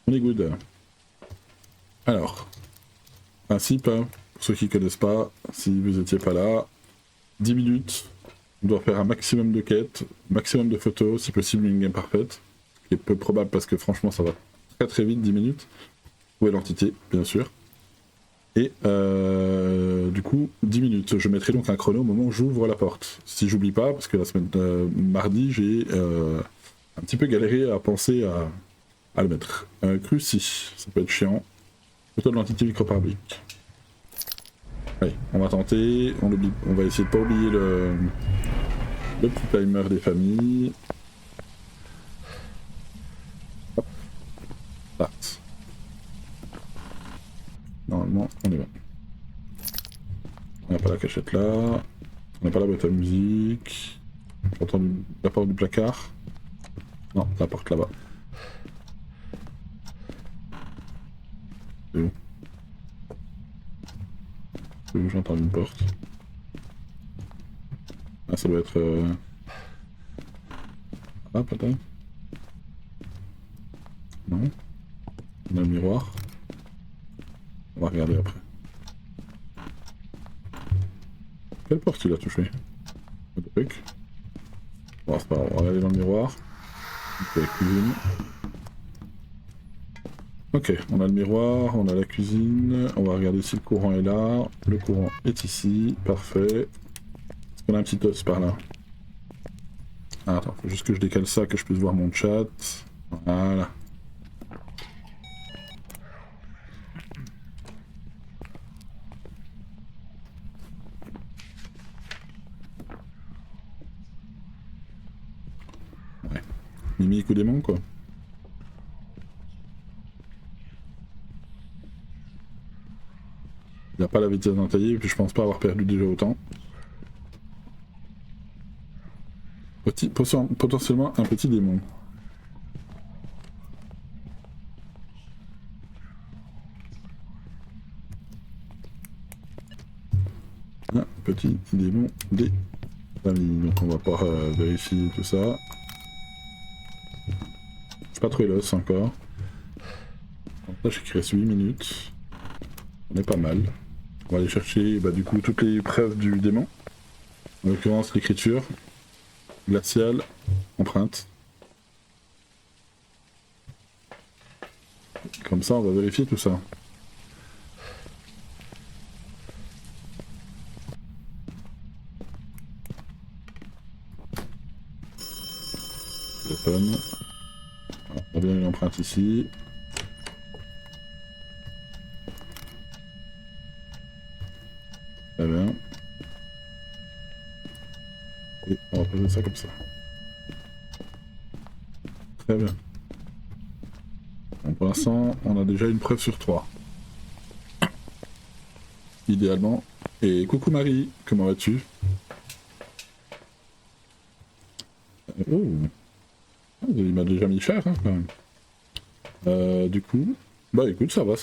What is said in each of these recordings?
On est good. Alors, principe, hein, pour ceux qui connaissent pas, si vous étiez pas là, 10 minutes, on doit faire un maximum de quêtes, maximum de photos, si possible une game parfaite, ce qui est peu probable parce que franchement ça va très très vite, 10 minutes. Où est l'entité, bien sûr. Et du coup, 10 minutes. Je mettrai donc un chrono au moment où j'ouvre la porte. Si j'oublie pas, parce que la semaine mardi, j'ai un petit peu galéré à penser à le mettre. Cruci, ça peut être chiant. Photo de l'entité microparbique. Allez, on va tenter. On va essayer de pas oublier le petit timer des familles. Hop. Start. Normalement, on est bon. On n'a pas la cachette là. On n'a pas la boîte à musique. J'entends la porte du placard. Non, la porte là-bas. C'est où? C'est où j'entends une porte? Ah, ça doit être... Ah, peut-être? Non. On a le miroir. On va regarder après. Quelle porte il a touché? Le truc. Bon, c'est pas grave, on va regarder dans le miroir. Donc, la cuisine. Ok, on a le miroir, on a la cuisine. On va regarder si le courant est là. Le courant est ici. Parfait. Est-ce qu'on a un petit os par là? Ah, attends, faut juste que je décale ça, que je puisse voir mon chat. Voilà. Ouais. Mimique ou démon, quoi. Il n'y a pas la vitesse d'un taillé, et puis je pense pas avoir perdu déjà autant. Potentiellement un petit démon. Un petit démon des familles. Donc on va pouvoir vérifier tout ça. J'ai pas trouvé l'os encore. Là j'ai qu'il reste 8 minutes. On est pas mal. On va aller chercher du coup toutes les preuves du démon. En l'occurrence l'écriture. Glaciale. Empreinte. Comme ça on va vérifier tout ça. Téléphone. Voilà, on a bien une empreinte ici. Très bien. Et on va poser ça comme ça. Très bien. Bon, pour l'instant, on a déjà une preuve sur 3. Idéalement. Et coucou Marie, comment vas-tu? Oh, il m'a déjà mis cher, hein, quand même. Du coup, bah écoute, ça va.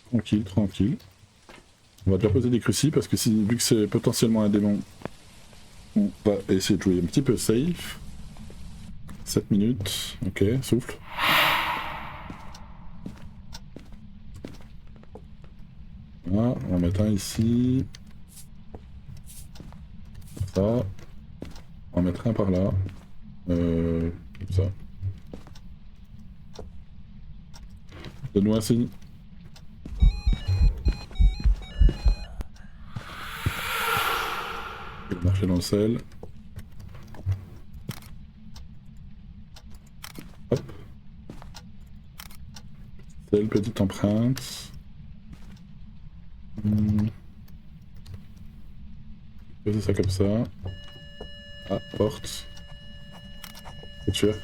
Tranquille, tranquille. On va déjà poser des crucis parce que vu que c'est potentiellement un démon, on va essayer de jouer un petit peu safe. 7 minutes, ok, souffle. Voilà, on va mettre un ici. Ça. On va mettre un par là. Comme ça. Donne-nous un signe. Il va marcher dans le sel. Hop. Sel, petite empreinte. Poser ça comme ça. Ah, porte. C'est sûr.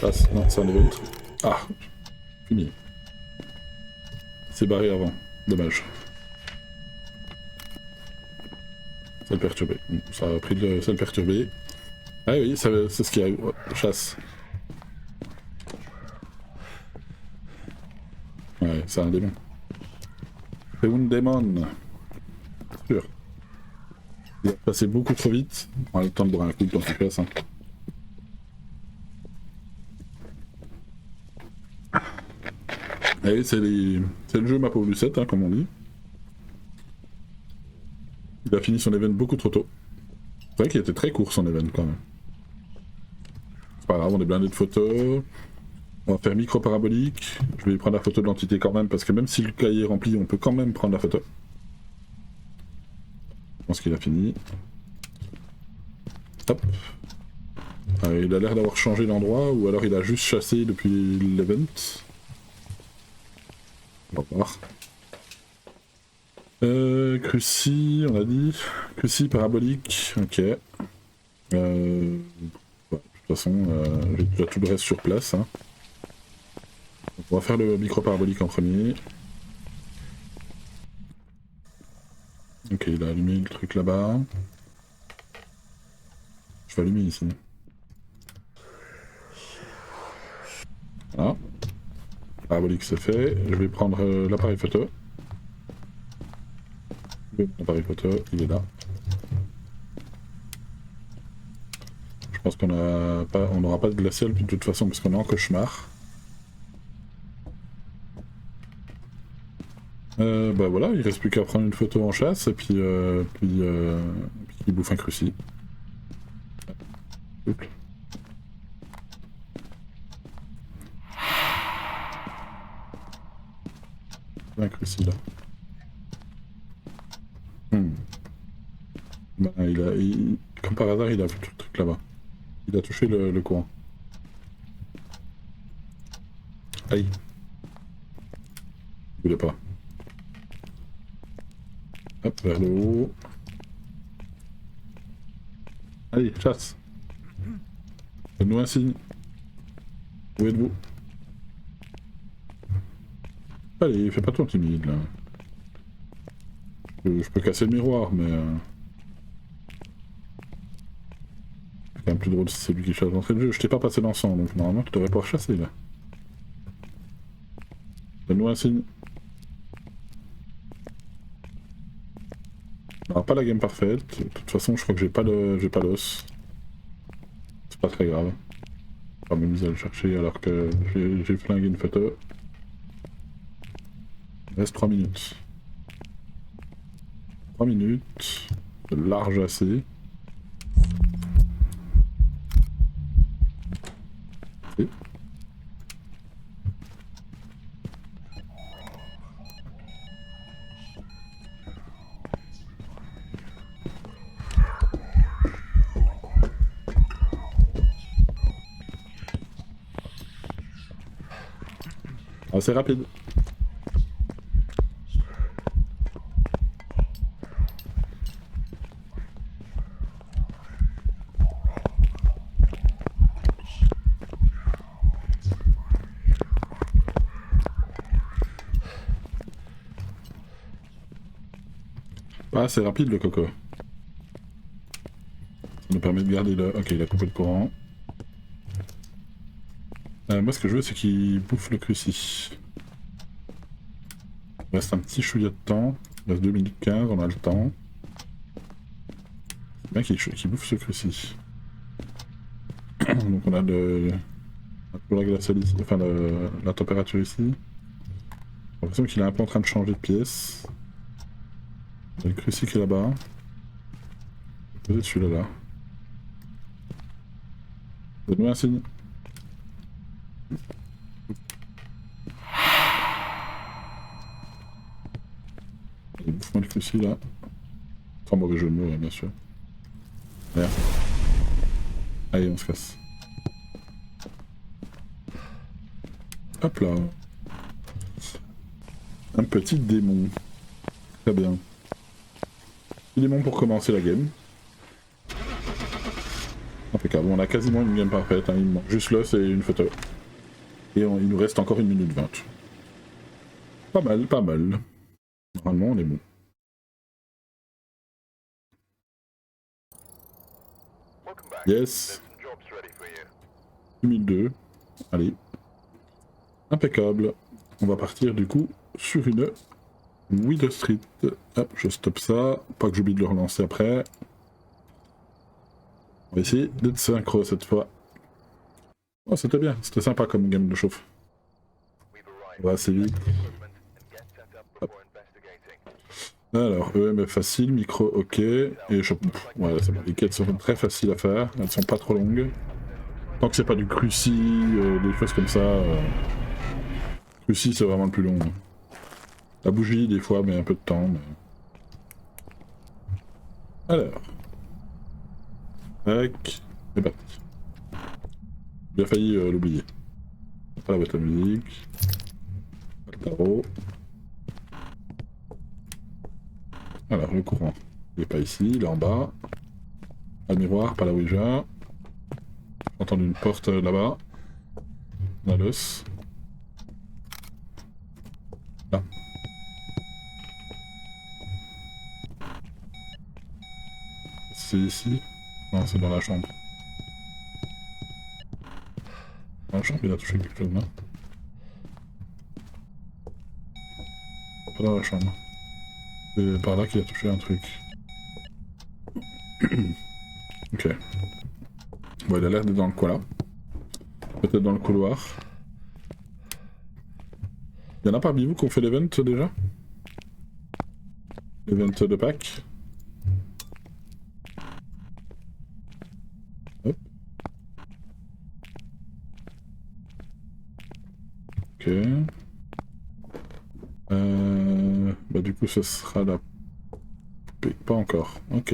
Passe. Non, c'est un event. Ah, fini. C'est barré avant. Dommage. Sel perturbé. Ça a pris le sel perturbé. Ah oui, c'est ce qu'il y a eu. Chasse. Ouais, c'est un démon. C'est un démon. Sûr. Il va passer beaucoup trop vite. On a le temps de boire un coup de temps qui passe. Hein. Allez, c'est le jeu ma pauvre Lucette, hein, comme on dit. Il a fini son event beaucoup trop tôt. C'est vrai qu'il était très court son event quand même. C'est pas grave, on est blindé de photos. On va faire micro parabolique. Je vais prendre la photo de l'entité quand même, parce que même si le cahier est rempli, on peut quand même prendre la photo. Je pense qu'il a fini. Hop. Il a l'air d'avoir changé d'endroit, ou alors il a juste chassé depuis l'event. On va voir. Cruci, on a dit. Cruci parabolique, ok. De toute façon, j'ai déjà tout le reste sur place. Hein. Donc on va faire le micro parabolique en premier. Ok, il a allumé le truc là-bas. Je vais allumer ici. Voilà. Parabolique c'est fait. Je vais prendre l'appareil photo. L'appareil photo, il est là. Je pense qu'on n'aura pas de glacial de toute façon parce qu'on est en cauchemar. Bah voilà, il reste plus qu'à prendre une photo en chasse et puis il bouffe un cruci. Oups. Un cruci là. Bah, comme par hasard, il a vu tout le truc là-bas. Il a touché le courant. Aïe. Il voulait pas. Hop, vers le haut. Allez, chasse. Donne-nous un signe. Où êtes-vous? Allez, fais pas ton timide là. Je peux casser le miroir, mais... C'est quand même plus drôle si c'est lui qui chasse d'entrée de jeu. Je t'ai pas passé l'encens, donc normalement tu devrais pouvoir chasser là. Donne-nous un signe. Alors pas la game parfaite, de toute façon je crois que j'ai pas l'os. C'est pas très grave. Je vais m'amuser à le chercher alors que j'ai flingué une photo. Il reste 3 minutes. 3 minutes, large assez. Et... assez rapide. Ah, c'est rapide le coco. Ça nous permet de garder le... Ok, il a coupé le courant. Moi ce que je veux c'est qu'il bouffe le cruci. Il reste un petit chouïa de temps. Il reste 2 minutes 15, on a le temps. C'est bien qu'il bouffe ce cruci. Donc on a la glace ici, enfin la température ici. J'ai l'impression qu'il est un peu en train de changer de pièce. Il y a le cruci qui est là-bas. Peut-être celui-là là. Donne-moi un signe. Allez, bouffe-moi le cruci là. Sans mauvais jeu de mots, bien sûr. Merde. Allez, on se casse. Hop là. Un petit démon. Très bien. Petit démon pour commencer la game. Impeccable. On a quasiment une game parfaite. Hein. Il manque juste l'os et une photo. Et il nous reste encore 1 minute 20. Pas mal, pas mal. Normalement, on est bon. Yes. 2002. Allez. Impeccable. On va partir du coup sur une Widow Street. Hop, je stoppe ça. Pas que j'oublie de le relancer après. On va essayer d'être synchro cette fois. Oh, c'était bien. C'était sympa comme game de chauffe. On va assez vite. Hop. Alors, EMF facile, micro ok, et je... ouais, c'est bon. Les quêtes sont très faciles à faire, elles sont pas trop longues. Tant que c'est pas du cruci, des choses comme ça. Cruci c'est vraiment le plus long. La bougie des fois, mais un peu de temps. Mais... Alors. Tac. C'est parti. J'ai bien failli l'oublier. Pas la boîte à musique. Pas le tarot. Alors, le courant. Il est pas ici, il est en bas. Pas le miroir, pas la Ouija. J'ai entendu une porte là-bas. On a l'os. Là. C'est ici? Non, c'est dans la chambre. Dans la chambre, il a touché quelque chose, non? Pas dans la chambre. C'est par là qu'il a touché un truc. Ok. Bon, il a l'air d'être dans le coin là. Peut-être dans le couloir. Il y en a parmi vous qui ont fait l'event déjà? L'event de Pâques? Hop. Ok. Bah du coup ce sera la poupée. Pas encore. Ok.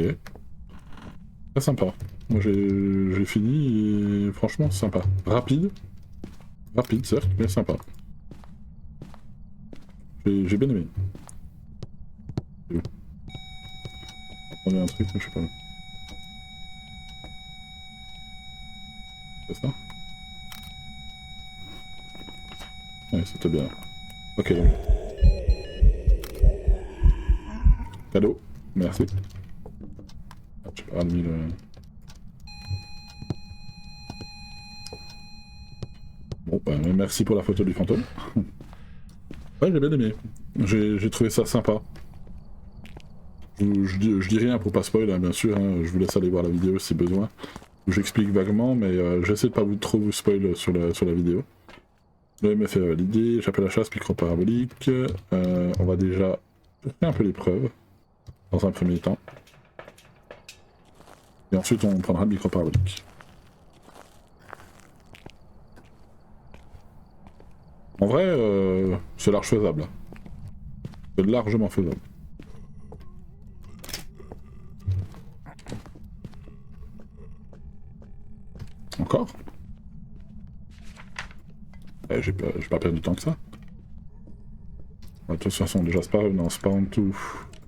Très sympa. Moi j'ai fini et franchement sympa. Rapide. Rapide certes, mais sympa. J'ai bien aimé. C'est où? J'ai entendu un truc mais je sais pas où. C'est ça? Ouais, c'était bien. Ok donc. Cadeau. Merci. Ah, j'ai pas mis le... Bon bah merci pour la photo du fantôme. Ouais j'ai bien aimé. J'ai trouvé ça sympa. Je dis rien pour pas spoil, hein, bien sûr, hein, je vous laisse aller voir la vidéo si besoin. J'explique vaguement, mais j'essaie de pas trop vous spoil sur la vidéo. Le MF est validé, j'appelle la chasse micro-parabolique. On va déjà faire un peu l'épreuve, dans un premier temps. Et ensuite on prendra le micro-parabolique. En vrai, c'est large faisable. C'est largement faisable. Encore? J'ai pas perdu du temps que ça. De toute façon, déjà Spawn, non, Spawn tout.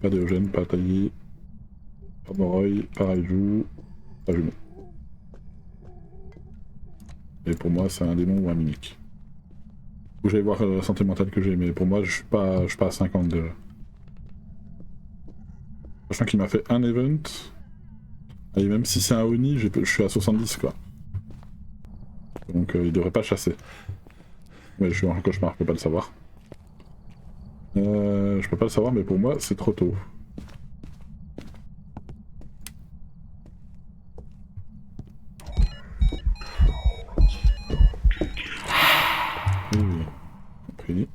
Pas d'Eugène, pas taillé. Pas Moroi, pas Raiju, pas Jumeau. Et pour moi, c'est un démon ou un mimique. Faut que j'aille voir la santé mentale que j'ai, mais pour moi, je suis pas à 50 déjà. Sachant qu'il m'a fait un event. Et même si c'est un Oni, je suis à 70 quoi. Donc il devrait pas chasser. Mais je suis en cauchemar, je peux pas le savoir. Je peux pas le savoir, mais pour moi, c'est trop tôt. Oui, compris.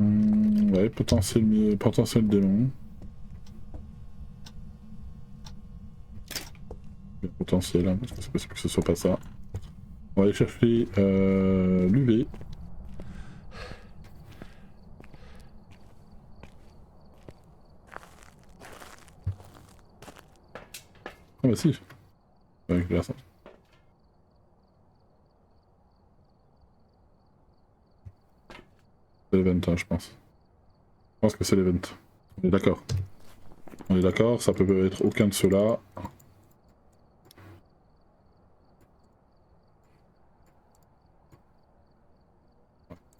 Ouais, potentiel démon. Potentiel, hein, parce que c'est possible que ce soit pas ça. On va aller chercher l'UV. Ah bah si. Avec la ça. C'est l'event, hein, je pense. Je pense que c'est l'event. On est d'accord. On est d'accord, ça peut être aucun de ceux-là.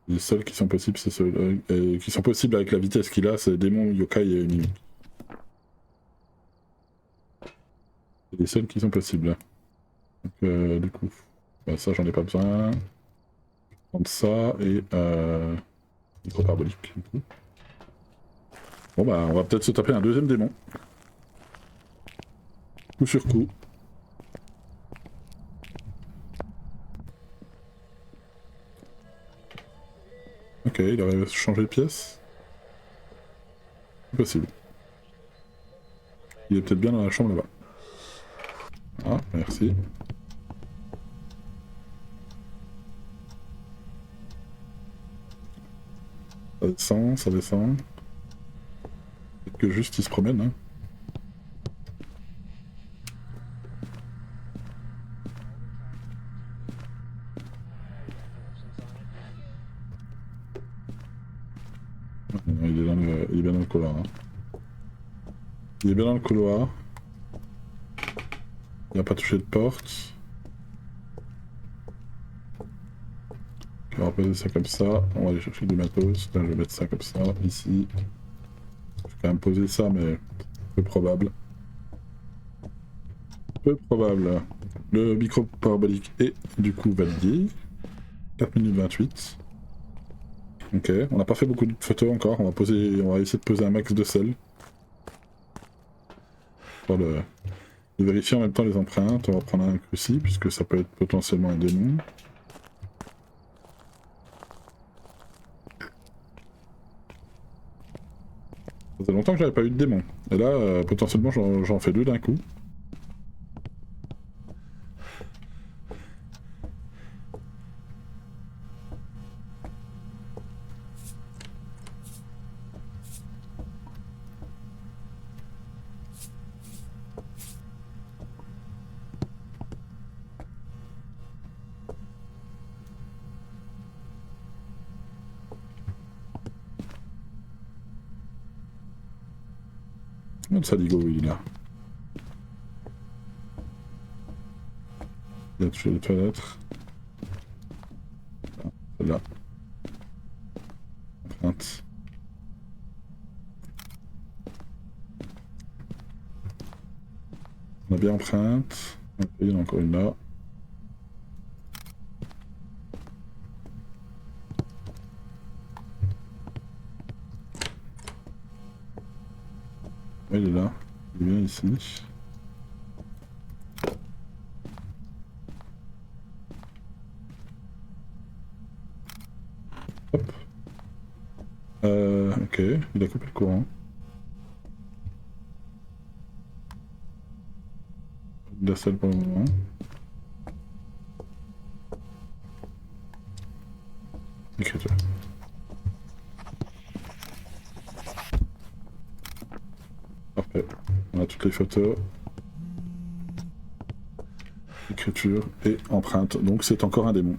Les seuls qui sont possibles, c'est ceux qui sont possibles avec la vitesse qu'il a, c'est démon, yokai et mimique. C'est les seuls qui sont possibles. Donc du coup, bah, ça j'en ai pas besoin. Je vais prendre ça et micro-parabolique du coup. Bon bah on va peut-être se taper un deuxième démon. Coup sur coup. Ok, il aurait changé de pièce. C'est possible. Il est peut-être bien dans la chambre là-bas. Ah, merci. Ça descend, ça descend. Peut-être que juste il se promène, hein. Non, il est bien dans le couloir. Hein. Il est bien dans le couloir. Il n'a pas touché de porte. On va poser ça comme ça. On va aller chercher du matos. Là, je vais mettre ça comme ça, ici. Je vais quand même poser ça, mais peu probable. Peu probable. Le micro parabolique est du coup validé. 4 minutes 28. Ok, on n'a pas fait beaucoup de photos encore. On va essayer de poser un max de sel. Pour de vérifier en même temps les empreintes. On va prendre un cruci, puisque ça peut être potentiellement un démon. Ça faisait longtemps que j'avais pas eu de démon. Et là, potentiellement, j'en fais deux d'un coup. Notre saligo, il est là. Il a touché les toilettes. Celle-là. Empreinte. On a bien empreinte. Ok, il y en a encore une là. Ouais, il est là. Il est bien ici. Hop. Ok, il a coupé le courant. De la salle pour le moment. Écriture. Parfait. On a toutes les photos. Écriture et empreinte. Donc c'est encore un démon.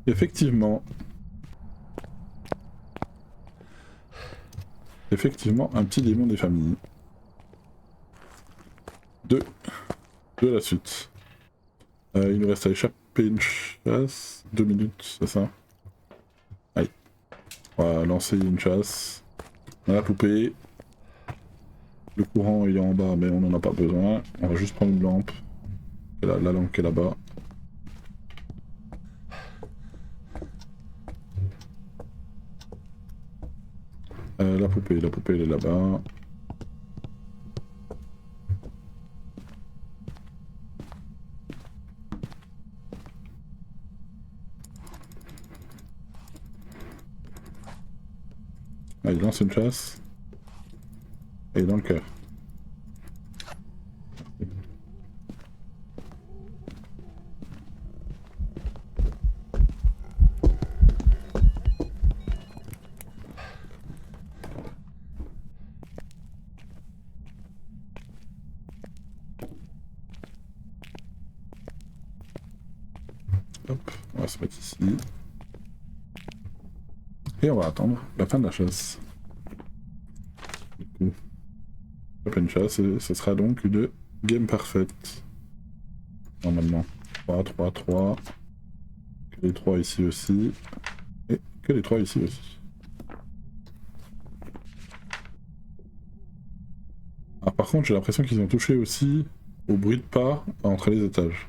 Effectivement. Effectivement, un petit démon des familles. De la suite. Il nous reste à échapper une chasse. 2 minutes, c'est ça? Allez. On va lancer une chasse. On a la poupée. Le courant il est en bas, mais on n'en a pas besoin. On va juste prendre une lampe. La lampe qui est là-bas. La poupée elle est là-bas. Ah, il lance une chasse. Et il est dans le cœur. Hop, on va se mettre ici. Et on va attendre la fin de la chasse. Du coup, hop, une chasse, et ce sera donc une game parfaite. Normalement. 3, 3, 3. Que les 3 ici aussi. Et que les 3 ici aussi. Ah, par contre, j'ai l'impression qu'ils ont touché aussi au bruit de pas entre les étages.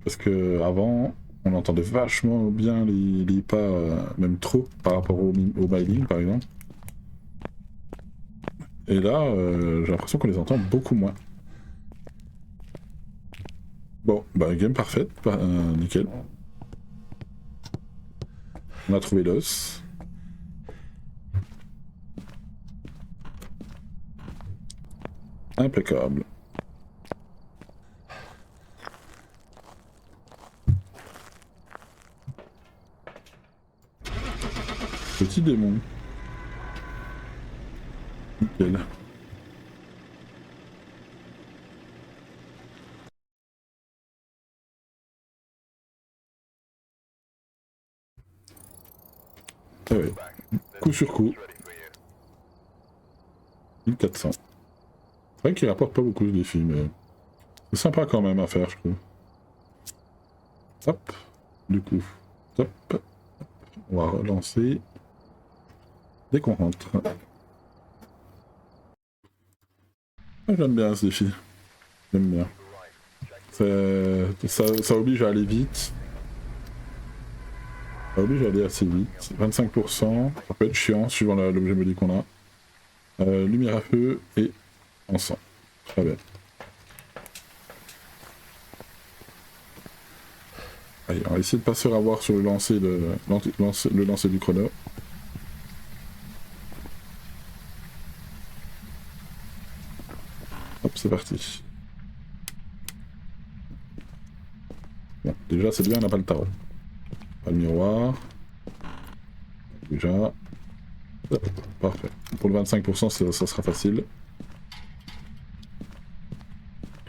Parce que avant, on entendait vachement bien les pas, même trop, par rapport au mining par exemple. Et là, j'ai l'impression qu'on les entend beaucoup moins. Bon, bah game parfaite, nickel. On a trouvé l'os. Impeccable. Petit démon. Nickel. Ah ouais. Coup sur coup. 1400. C'est vrai qu'il rapporte pas beaucoup de défis, mais c'est sympa quand même à faire, je trouve. Hop. Du coup. Hop. On va relancer. Dès qu'on rentre. Ah, j'aime bien ce défi. J'aime bien. Ça oblige à aller vite. Ça oblige à aller assez vite. 25%. Ça peut être chiant suivant l'objet modique qu'on a. Lumière à feu et encens. Très bien. Allez, on va essayer de pas se faire avoir sur le lancer, le lancer du chrono. Hop, c'est parti. Bon, déjà c'est bien, on n'a pas le tarot. Pas le miroir. Déjà. Hop, parfait. Pour le 25%, ça sera facile.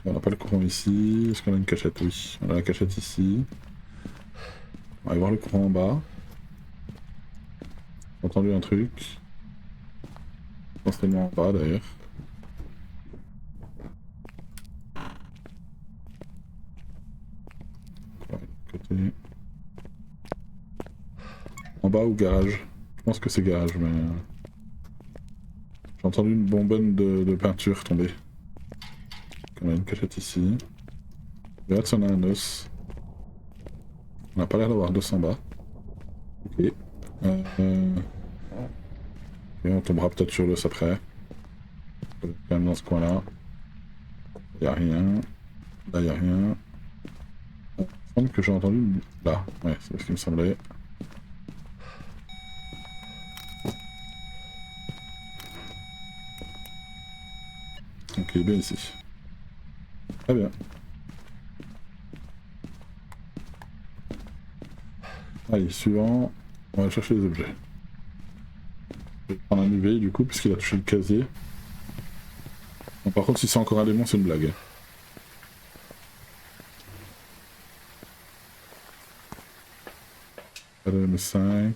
On n'a pas le courant ici. Est-ce qu'on a une cachette? Oui, on a la cachette ici. On va aller voir le courant en bas. J'ai entendu un truc. Je pense tellement en bas d'ailleurs. Côté. En bas ou garage? Je pense que c'est garage, mais... J'ai entendu une bonbonne de peinture tomber. On a une cachette ici. Regarde si on a un os. On n'a pas l'air d'avoir d'os en bas. Ok. Et on tombera peut-être sur l'os après. Quand même dans ce coin-là. Y'a rien. Là y'a rien. Il me semble que j'ai entendu... Là, ouais, c'est ce qui me semblait. Donc il est bien ici. Très bien. Allez, suivant. On va chercher les objets. Je vais prendre un UV du coup, puisqu'il a touché le casier. Bon, par contre, si c'est encore un démon, c'est une blague. LM5.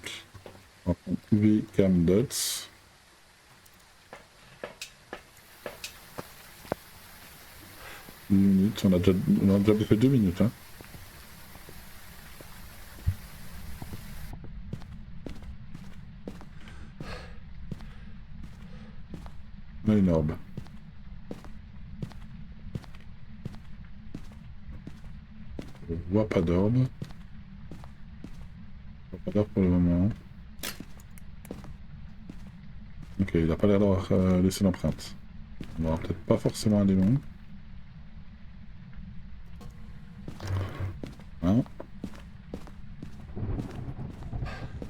On va prendre UV Cam Dots. Minutes. On a déjà fait 2 minutes. Hein. On a une orbe. Je vois pas d'orbe. Je vois pas d'orbe pour le moment. Ok, il a pas l'air d'avoir laissé l'empreinte. On aura peut-être pas forcément un démon. Hein.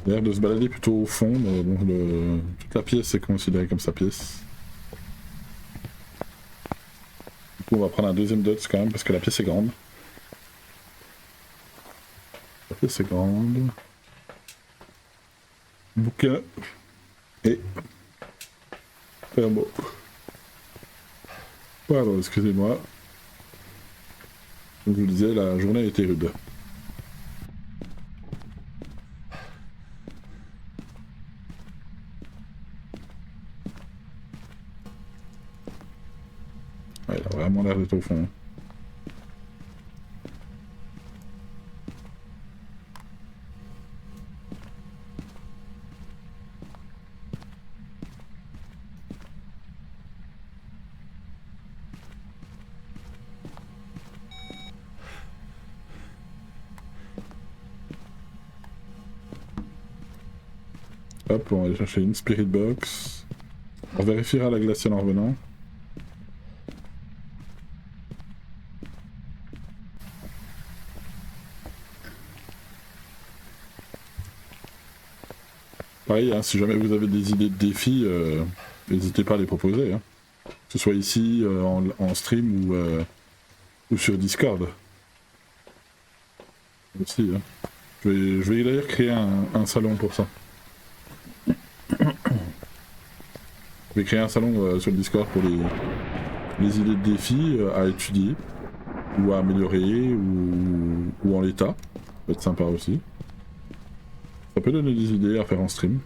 Il a l'air de se balader plutôt au fond, mais bon, toute la pièce est considérée comme sa pièce. Du coup, on va prendre un deuxième dots quand même, parce que la pièce est grande. La pièce est grande. Bouquin. Et... Thermo. Pardon, excusez-moi. Comme je vous le disais, la journée a été rude. Ouais, il a vraiment l'air d'être au fond. Hop, on va aller chercher une Spirit Box. On vérifiera la glaciale en revenant. Pareil, hein, si jamais vous avez des idées de défis, n'hésitez pas à les proposer. Hein. Que ce soit ici, en stream ou sur Discord. Aussi, hein. Je vais d'ailleurs créer un salon pour ça. Je vais créer un salon sur le Discord pour les idées de défis à étudier, ou à améliorer, ou en l'état. Ça peut être sympa aussi. Ça peut donner des idées à faire en stream.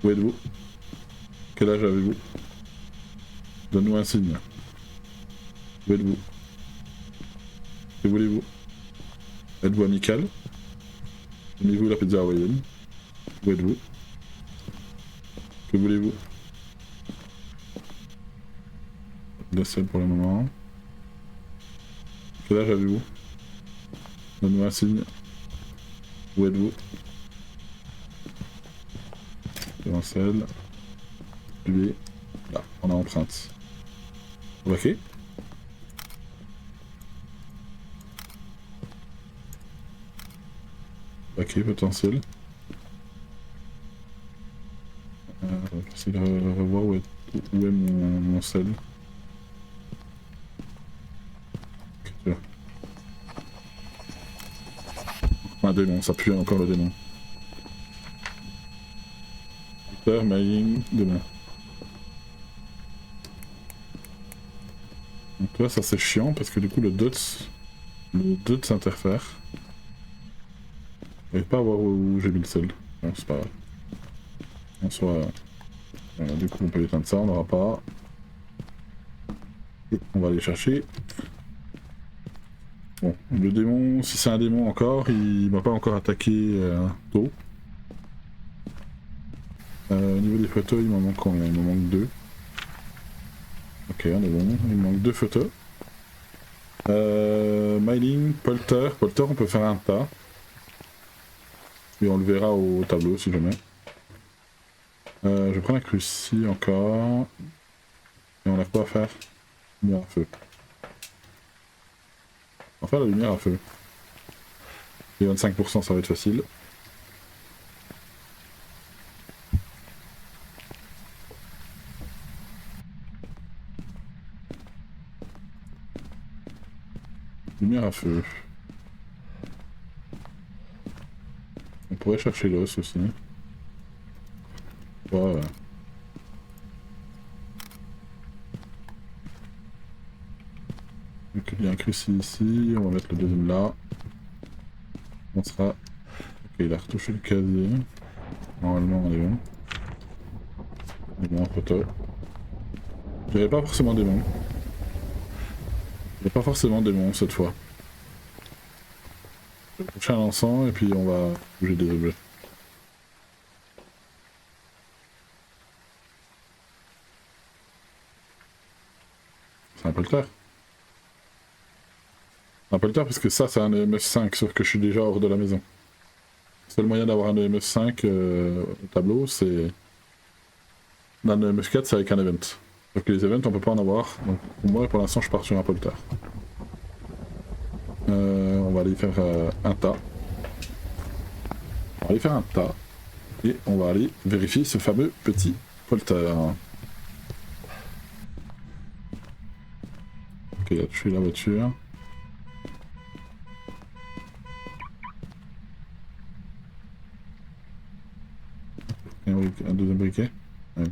Où êtes-vous? Quel âge avez-vous? Donne-nous un signe. Où êtes-vous? Que voulez-vous? Êtes-vous amical? Aimez-vous la pizza hawaïenne? Où êtes-vous? Que voulez-vous? La seule pour le moment. Quel âge avez-vous? Donne-nous un signe. Où êtes-vous? Celle. Lui. Là, on a empreinte. Ok. Ok, potentiel. J'essaie de revoir où est mon sel. Okay, un démon, ça pue encore le démon. Victor, mailing, démon. Donc là, ça c'est chiant parce que du coup le dots s'interfère. Je n'arrive pas à voir où j'ai mis le sel. Non, c'est pas grave. En soit, du coup on peut éteindre ça, on n'aura pas. Et on va aller chercher. Bon, le démon, si c'est un démon encore, il m'a pas encore attaqué tôt. Au niveau des photos, il m'en manque combien? Il m'en manque 2. Ok, on est bon, il me manque 2 photos. Myling, Polter. Polter, on peut faire un tas. Et on le verra au tableau si jamais. Je prends la crucie encore. Et on a quoi à faire? Lumière à feu. On va faire la lumière à feu. Et 25%, ça va être facile. Lumière à feu. On pourrait chercher l'os aussi. Voilà. Donc il y a un cruci ici, on va mettre le deuxième là. On sera... Ok, il a retouché le casier. Normalement on est bon. On est bon en photo. J'avais pas forcément des bons. Il n'y a pas forcément des bons cette fois. Je vais toucher un encens et puis on va bouger des objets. C'est un peu le tard. C'est un peu le tard parce que ça c'est un EMF5 sauf que je suis déjà hors de la maison. Le seul moyen d'avoir un EMF5 au tableau c'est... Un EMF4 c'est avec un event. Sauf que les events on peut pas en avoir. Donc pour moi pour l'instant je pars sur un peu le tard. On va aller faire un tas. On va aller faire un tas. Et on va aller vérifier ce fameux petit polter. Ok, là, je suis la voiture. Un deuxième briquet. Ouais.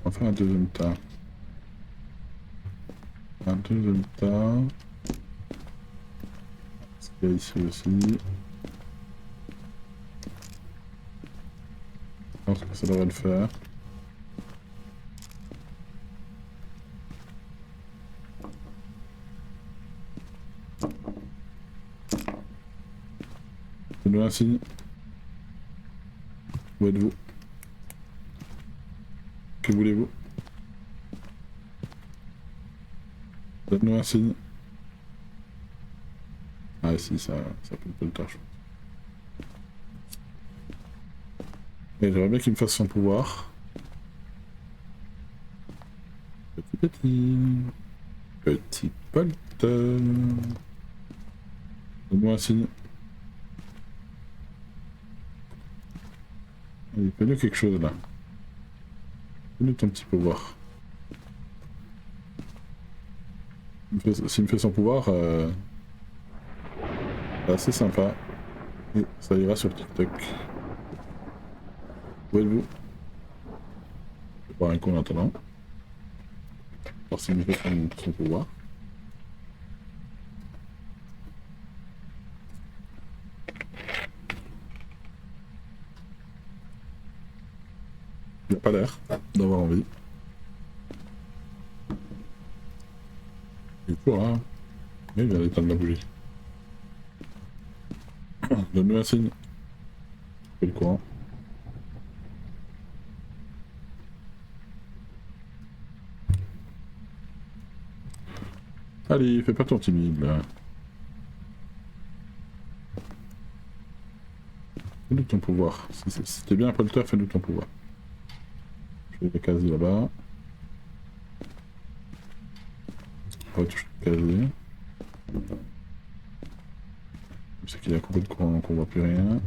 On va faire un deuxième tas. Un deuxième tas. Ce qu'il y a ici aussi. Je pense que ça devrait le faire. Donne-nous un signe. Où êtes-vous? Que voulez-vous? Donne-nous un signe. Nice. Ouais, si, ça peut le polter, je pense. Et j'aimerais bien qu'il me fasse son pouvoir. Petit polter. Donne-moi un signe. Allez, fais-nous quelque chose là. Fais-nous ton petit pouvoir. S'il me fait son pouvoir, c'est assez sympa. Et ça ira sur TikTok. Où êtes-vous? Je vais boire un coup en attendant. Voir s'il me fait son pouvoir. Il n'a pas l'air d'avoir envie. Il est toujours là. Mais il vient d'éteindre la bougie. Donne-nous un signe. Fais le courant. Allez, fais pas ton timide là. Fais-nous ton pouvoir. Si t'es bien un polter, fais-nous ton pouvoir. Je vais le casier là-bas. On va toucher le casier. C'est qu'il a coupé de courant donc on voit plus rien.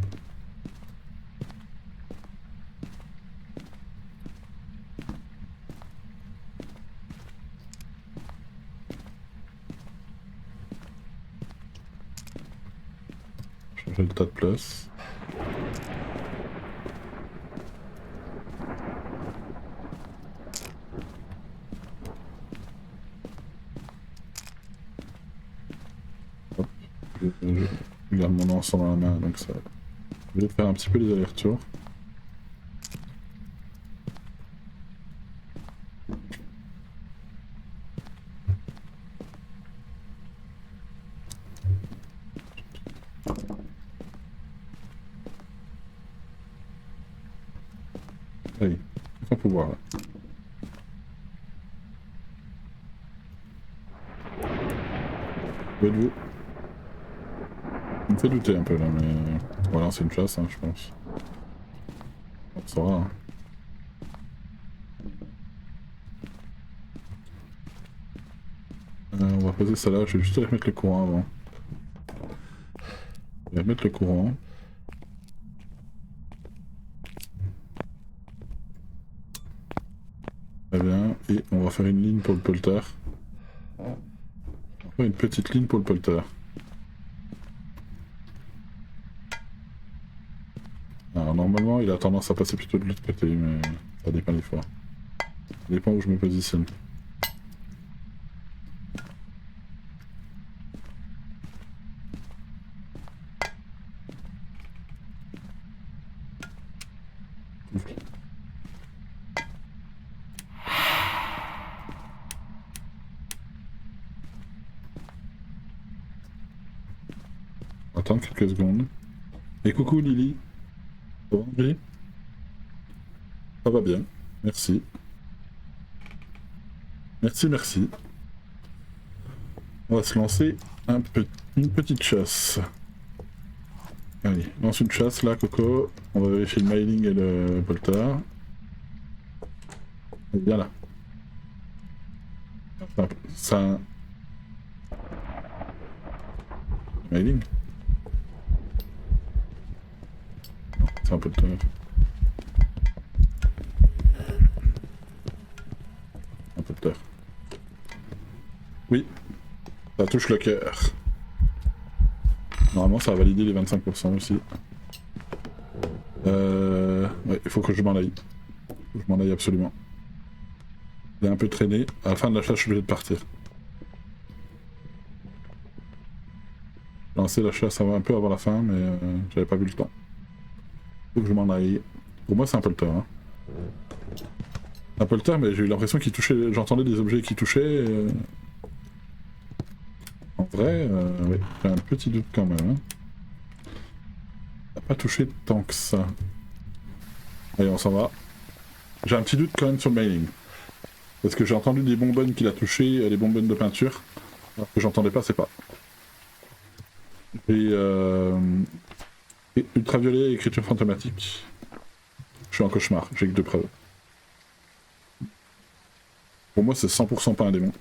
Changer le tas de place. Hop. Je garde mon ensemble dans la main donc ça. Je vais faire un petit peu les allers-retours. Allez, sans pouvoir là. Où êtes-vous? Il me fait douter un peu là, mais on va lancer une chasse, hein, je pense. On saura. Hein. On va poser ça là, je vais juste aller remettre le courant avant. Je vais remettre le courant. Très bien, et on va faire une ligne pour le polter. On va faire une petite ligne pour le polter. Alors normalement il a tendance à passer plutôt de l'autre côté, mais ça dépend des fois. Ça dépend où je me positionne. On va attendre quelques secondes. Et coucou Lily. Ça va André? Ça va bien, merci. Merci, merci. On va se lancer une petite chasse. Allez, lance une chasse là, Coco. On va vérifier le mailing et le polter. Viens là. Ça... Mailing? Non, c'est un polter. Un polter. Oui, ça touche le cœur. Normalement, ça va valider les 25% aussi. Ouais, il faut que je m'en aille. Je m'en aille absolument. Il est un peu traîné. À la fin de la chasse, je suis obligé de partir. J'ai lancé la chasse un peu avant la fin, mais j'avais pas vu le temps. Faut que je m'en aille. Pour moi, c'est un polter. Hein. Un polter, mais j'ai eu l'impression qu'il touchait. J'entendais des objets qui touchaient. En vrai, oui, j'ai un petit doute quand même. Hein. Il n'a pas touché tant que ça. Allez, on s'en va. J'ai un petit doute quand même sur le mailing. Parce que j'ai entendu des bonbonnes qu'il a touché, des bonbonnes de peinture. Alors que j'entendais pas, c'est pas. J'ai ultraviolet et écriture fantomatique. Je suis en cauchemar, j'ai que 2 preuves. Pour moi, c'est 100% pas un démon.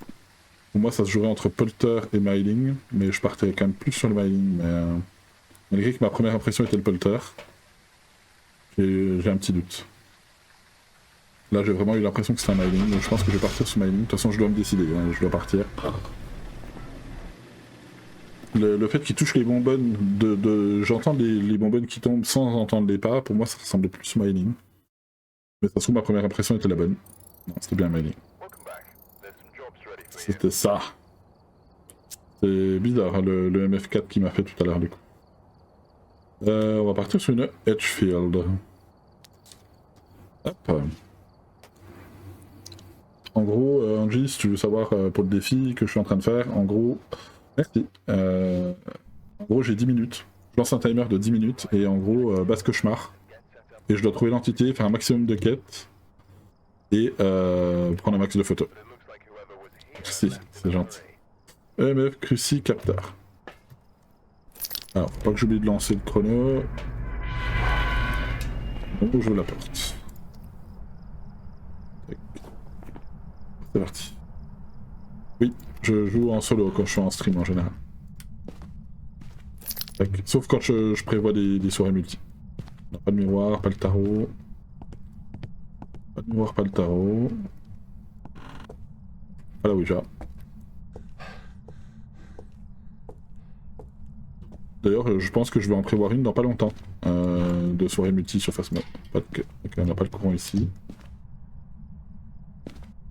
Pour moi, ça se jouerait entre Polter et Myling, mais je partirais quand même plus sur le Myling. Mais malgré que ma première impression était le Polter, j'ai un petit doute. Là, j'ai vraiment eu l'impression que c'était un Myling, donc je pense que je vais partir sur Myling. De toute façon, je dois me décider, hein, je dois partir. Le fait qu'il touche les bonbonnes, j'entends les bonbonnes qui tombent sans entendre les pas, pour moi, ça ressemblait plus à Myling. Mais ça se trouve, ma première impression était la bonne. Non, c'était bien Myling. C'était ça. C'est bizarre, hein, le MF4 qui m'a fait tout à l'heure, du coup. On va partir sur une Edgefield. Hop. En gros, Angie, si tu veux savoir pour le défi que je suis en train de faire, en gros, merci. En gros, j'ai 10 minutes. Je lance un timer de 10 minutes et en gros, base cauchemar. Et je dois trouver l'entité, faire un maximum de quêtes et prendre un max de photos. Merci, c'est gentil. EMF Cruci Capteur. Alors, faut pas que j'oublie de lancer le chrono. Donc, j'ouvre la porte. C'est parti. Oui, je joue en solo quand je suis en stream en général. Sauf quand je prévois des soirées multi. Non, pas de miroir, pas le tarot. Pas de miroir, pas le tarot. Pas la Ouija. D'ailleurs, je pense que je vais en prévoir une dans pas longtemps. De soirée multi sur Phasma. Ok, on n'a pas le courant ici.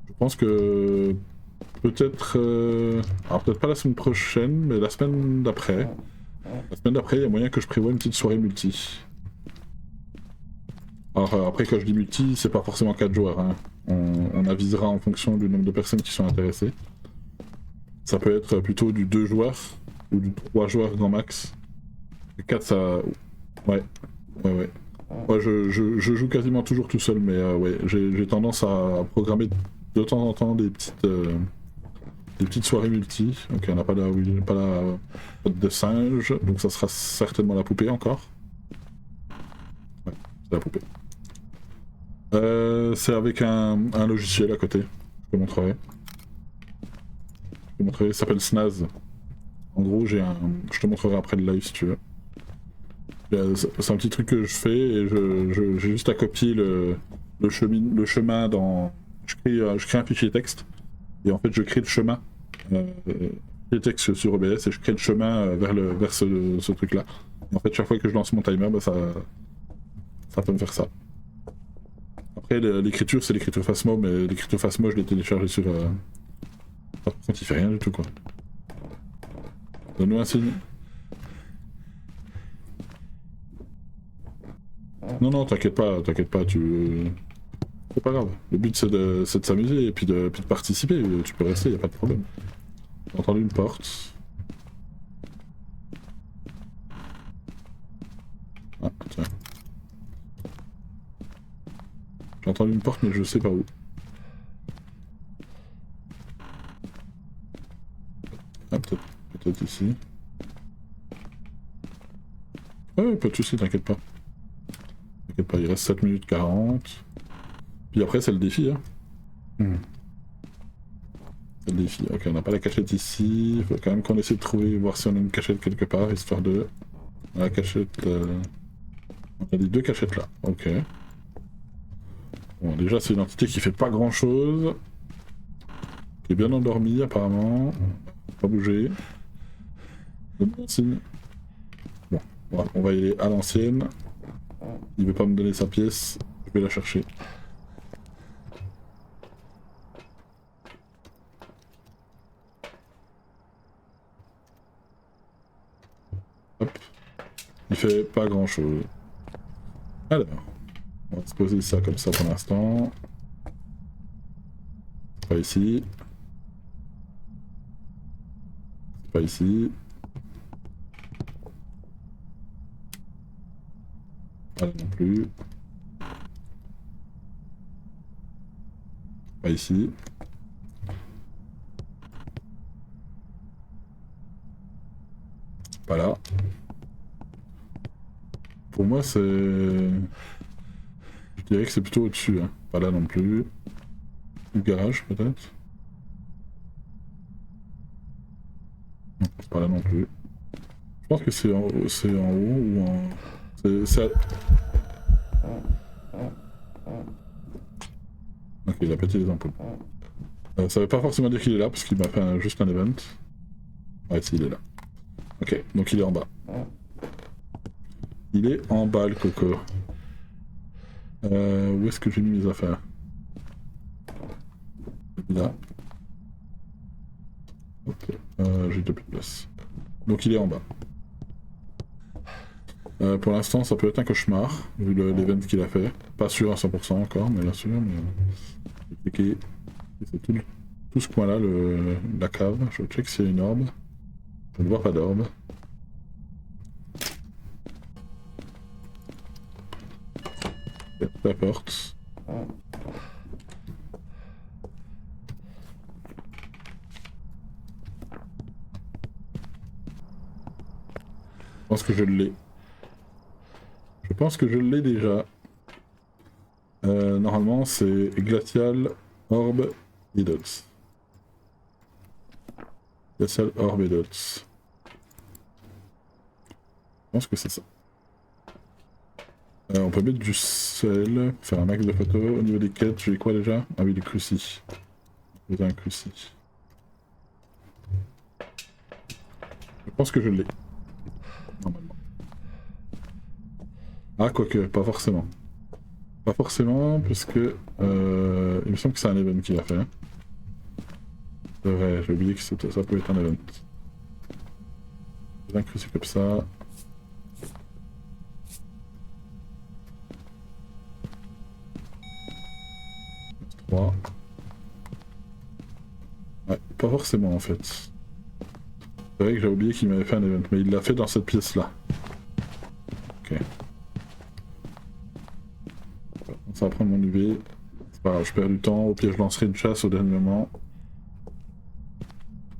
Je pense que peut-être... alors peut-être pas la semaine prochaine, mais la semaine d'après. La semaine d'après, il y a moyen que je prévoie une petite soirée multi. Alors après, quand je dis multi, c'est pas forcément 4 joueurs. Hein. On avisera en fonction du nombre de personnes qui sont intéressées. Ça peut être plutôt du 2 joueurs ou du 3 joueurs grand max. 4 ça... Ouais. Ouais. Ouais, je joue quasiment toujours tout seul, mais ouais, j'ai tendance à programmer de temps en temps des petites soirées multi. Ok, on n'a pas la pote de singe, donc ça sera certainement la poupée encore. Ouais, c'est la poupée. C'est avec un logiciel à côté. Je te montrerai. Ça s'appelle Snaz. En gros, je te montrerai après le live si tu veux. C'est un petit truc que je fais et j'ai juste à copier le chemin dans... Je crée un fichier texte et en fait je crée le chemin. Fichier texte sur OBS et je crée le chemin vers ce truc là. Et en fait chaque fois que je lance mon timer, bah, ça peut me faire ça. Après l'écriture c'est l'écriture Phasmo, mais l'écriture Phasmo je l'ai téléchargé sur... Par contre il fait rien du tout quoi. Donne-nous un signe. Non, t'inquiète pas, c'est pas grave. Le but c'est de s'amuser et puis de participer, tu peux rester, y a pas de problème. J'ai entendu une porte. Ah, tiens. J'ai entendu une porte mais je sais pas où. Ah, peut-être ici. Ouais, pas de soucis, t'inquiète pas. T'inquiète pas, il reste 7 minutes 40. Puis après c'est le défi, hein. C'est le défi. Ok, on n'a pas la cachette ici. Il faut quand même qu'on essaie de trouver, voir si on a une cachette quelque part, histoire de... La cachette... On a les 2 cachettes là, ok. Bon, déjà c'est une entité qui fait pas grand chose. Qui est bien endormie apparemment. Pas bouger. Donne-moi un signe. Bon, on va y aller à l'ancienne. Il veut pas me donner sa pièce, je vais la chercher. Hop. Il fait pas grand chose. Alors, on va se poser ça comme ça pour l'instant. Pas ici. Pas ici. Pas là non plus. Pas ici. Pas là. Pour moi, c'est... Je dirais que c'est plutôt au-dessus, hein. Pas là non plus. Le garage, peut-être. Non, c'est pas là non plus. Je pense que c'est en haut ou en... Ok, il a pété les ampoules. Ça veut pas forcément dire qu'il est là, parce qu'il m'a fait juste un event. Ouais, si, il est là. Ok, donc il est en bas. Il est en bas, le coco. Où est-ce que j'ai mis mes affaires? Là. Ok, j'ai deux plus de place. Donc il est en bas. Pour l'instant, ça peut être un cauchemar, vu l'event qu'il a fait. Pas sûr à 100% encore, mais bien sûr. Mais... c'est tout ce coin-là, la cave. Je check s'il y a une orbe. Je ne vois pas d'orbe. La porte. Je pense que je l'ai. Je pense que je l'ai déjà. Normalement, c'est glacial, orbe et dots. Glacial, orbe et dots. Je pense que c'est ça. On peut mettre du sel, faire un max de photos. Au niveau des quêtes, j'ai quoi déjà? Ah oui, des crucis. J'ai un cruci. Je pense que je l'ai. Normalement. Ah, quoique, pas forcément. Pas forcément, parce que... il me semble que c'est un event qu'il a fait. C'est vrai, j'ai oublié que ça pouvait être un event. J'ai un cruci comme ça. Ouais, pas forcément en fait. C'est vrai que j'ai oublié qu'il m'avait fait un event, mais il l'a fait dans cette pièce-là. Ok. Ça va prendre mon UV. C'est pas grave, je perds du temps, au pire je lancerai une chasse au dernier moment.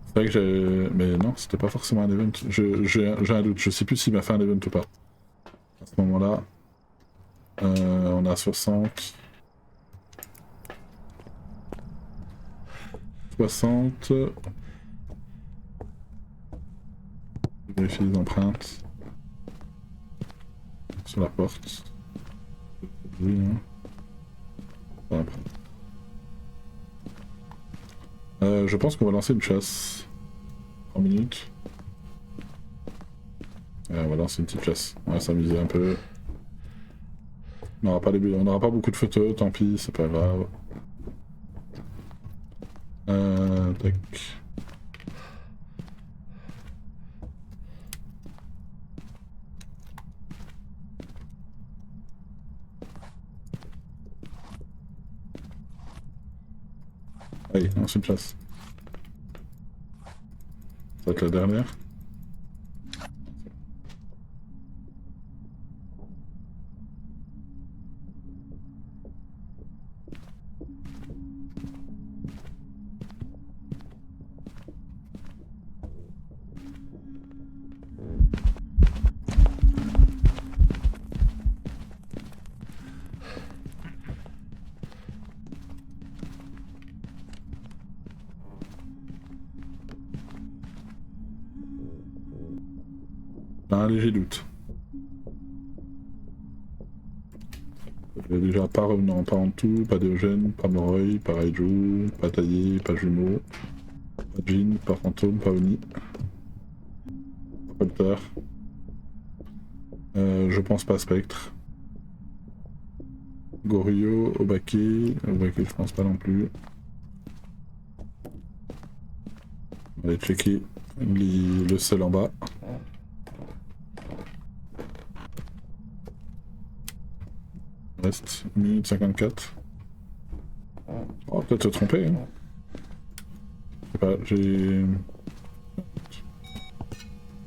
C'est vrai que j'ai... Mais non, c'était pas forcément un event. J'ai un doute, je sais plus s'il m'a fait un event ou pas. À ce moment-là, on a 60... 60... Je vérifie les empreintes. Sur la porte. Oui, hein. Sur l'empreinte. Je pense qu'on va lancer une chasse. 3 minutes. On va lancer une petite chasse. On va s'amuser un peu. On n'aura pas beaucoup de photos, tant pis, c'est pas grave. Tac. Allez, lance une chasse. Ça va être la dernière. J'ai un léger doute. Déjà pas revenant, pas en tout, pas Diogène, pas Moreuil, pas Raiju, pas Taillé, pas Jumeau, pas Jean, pas Fantôme, pas Oni. Pas Polter. Je pense pas Spectre. Goryo, Obake, je pense pas non plus. On va aller checker le sel en bas. Reste 1 minute 54. Oh, peut-être se tromper. Hein. Je sais pas, j'ai...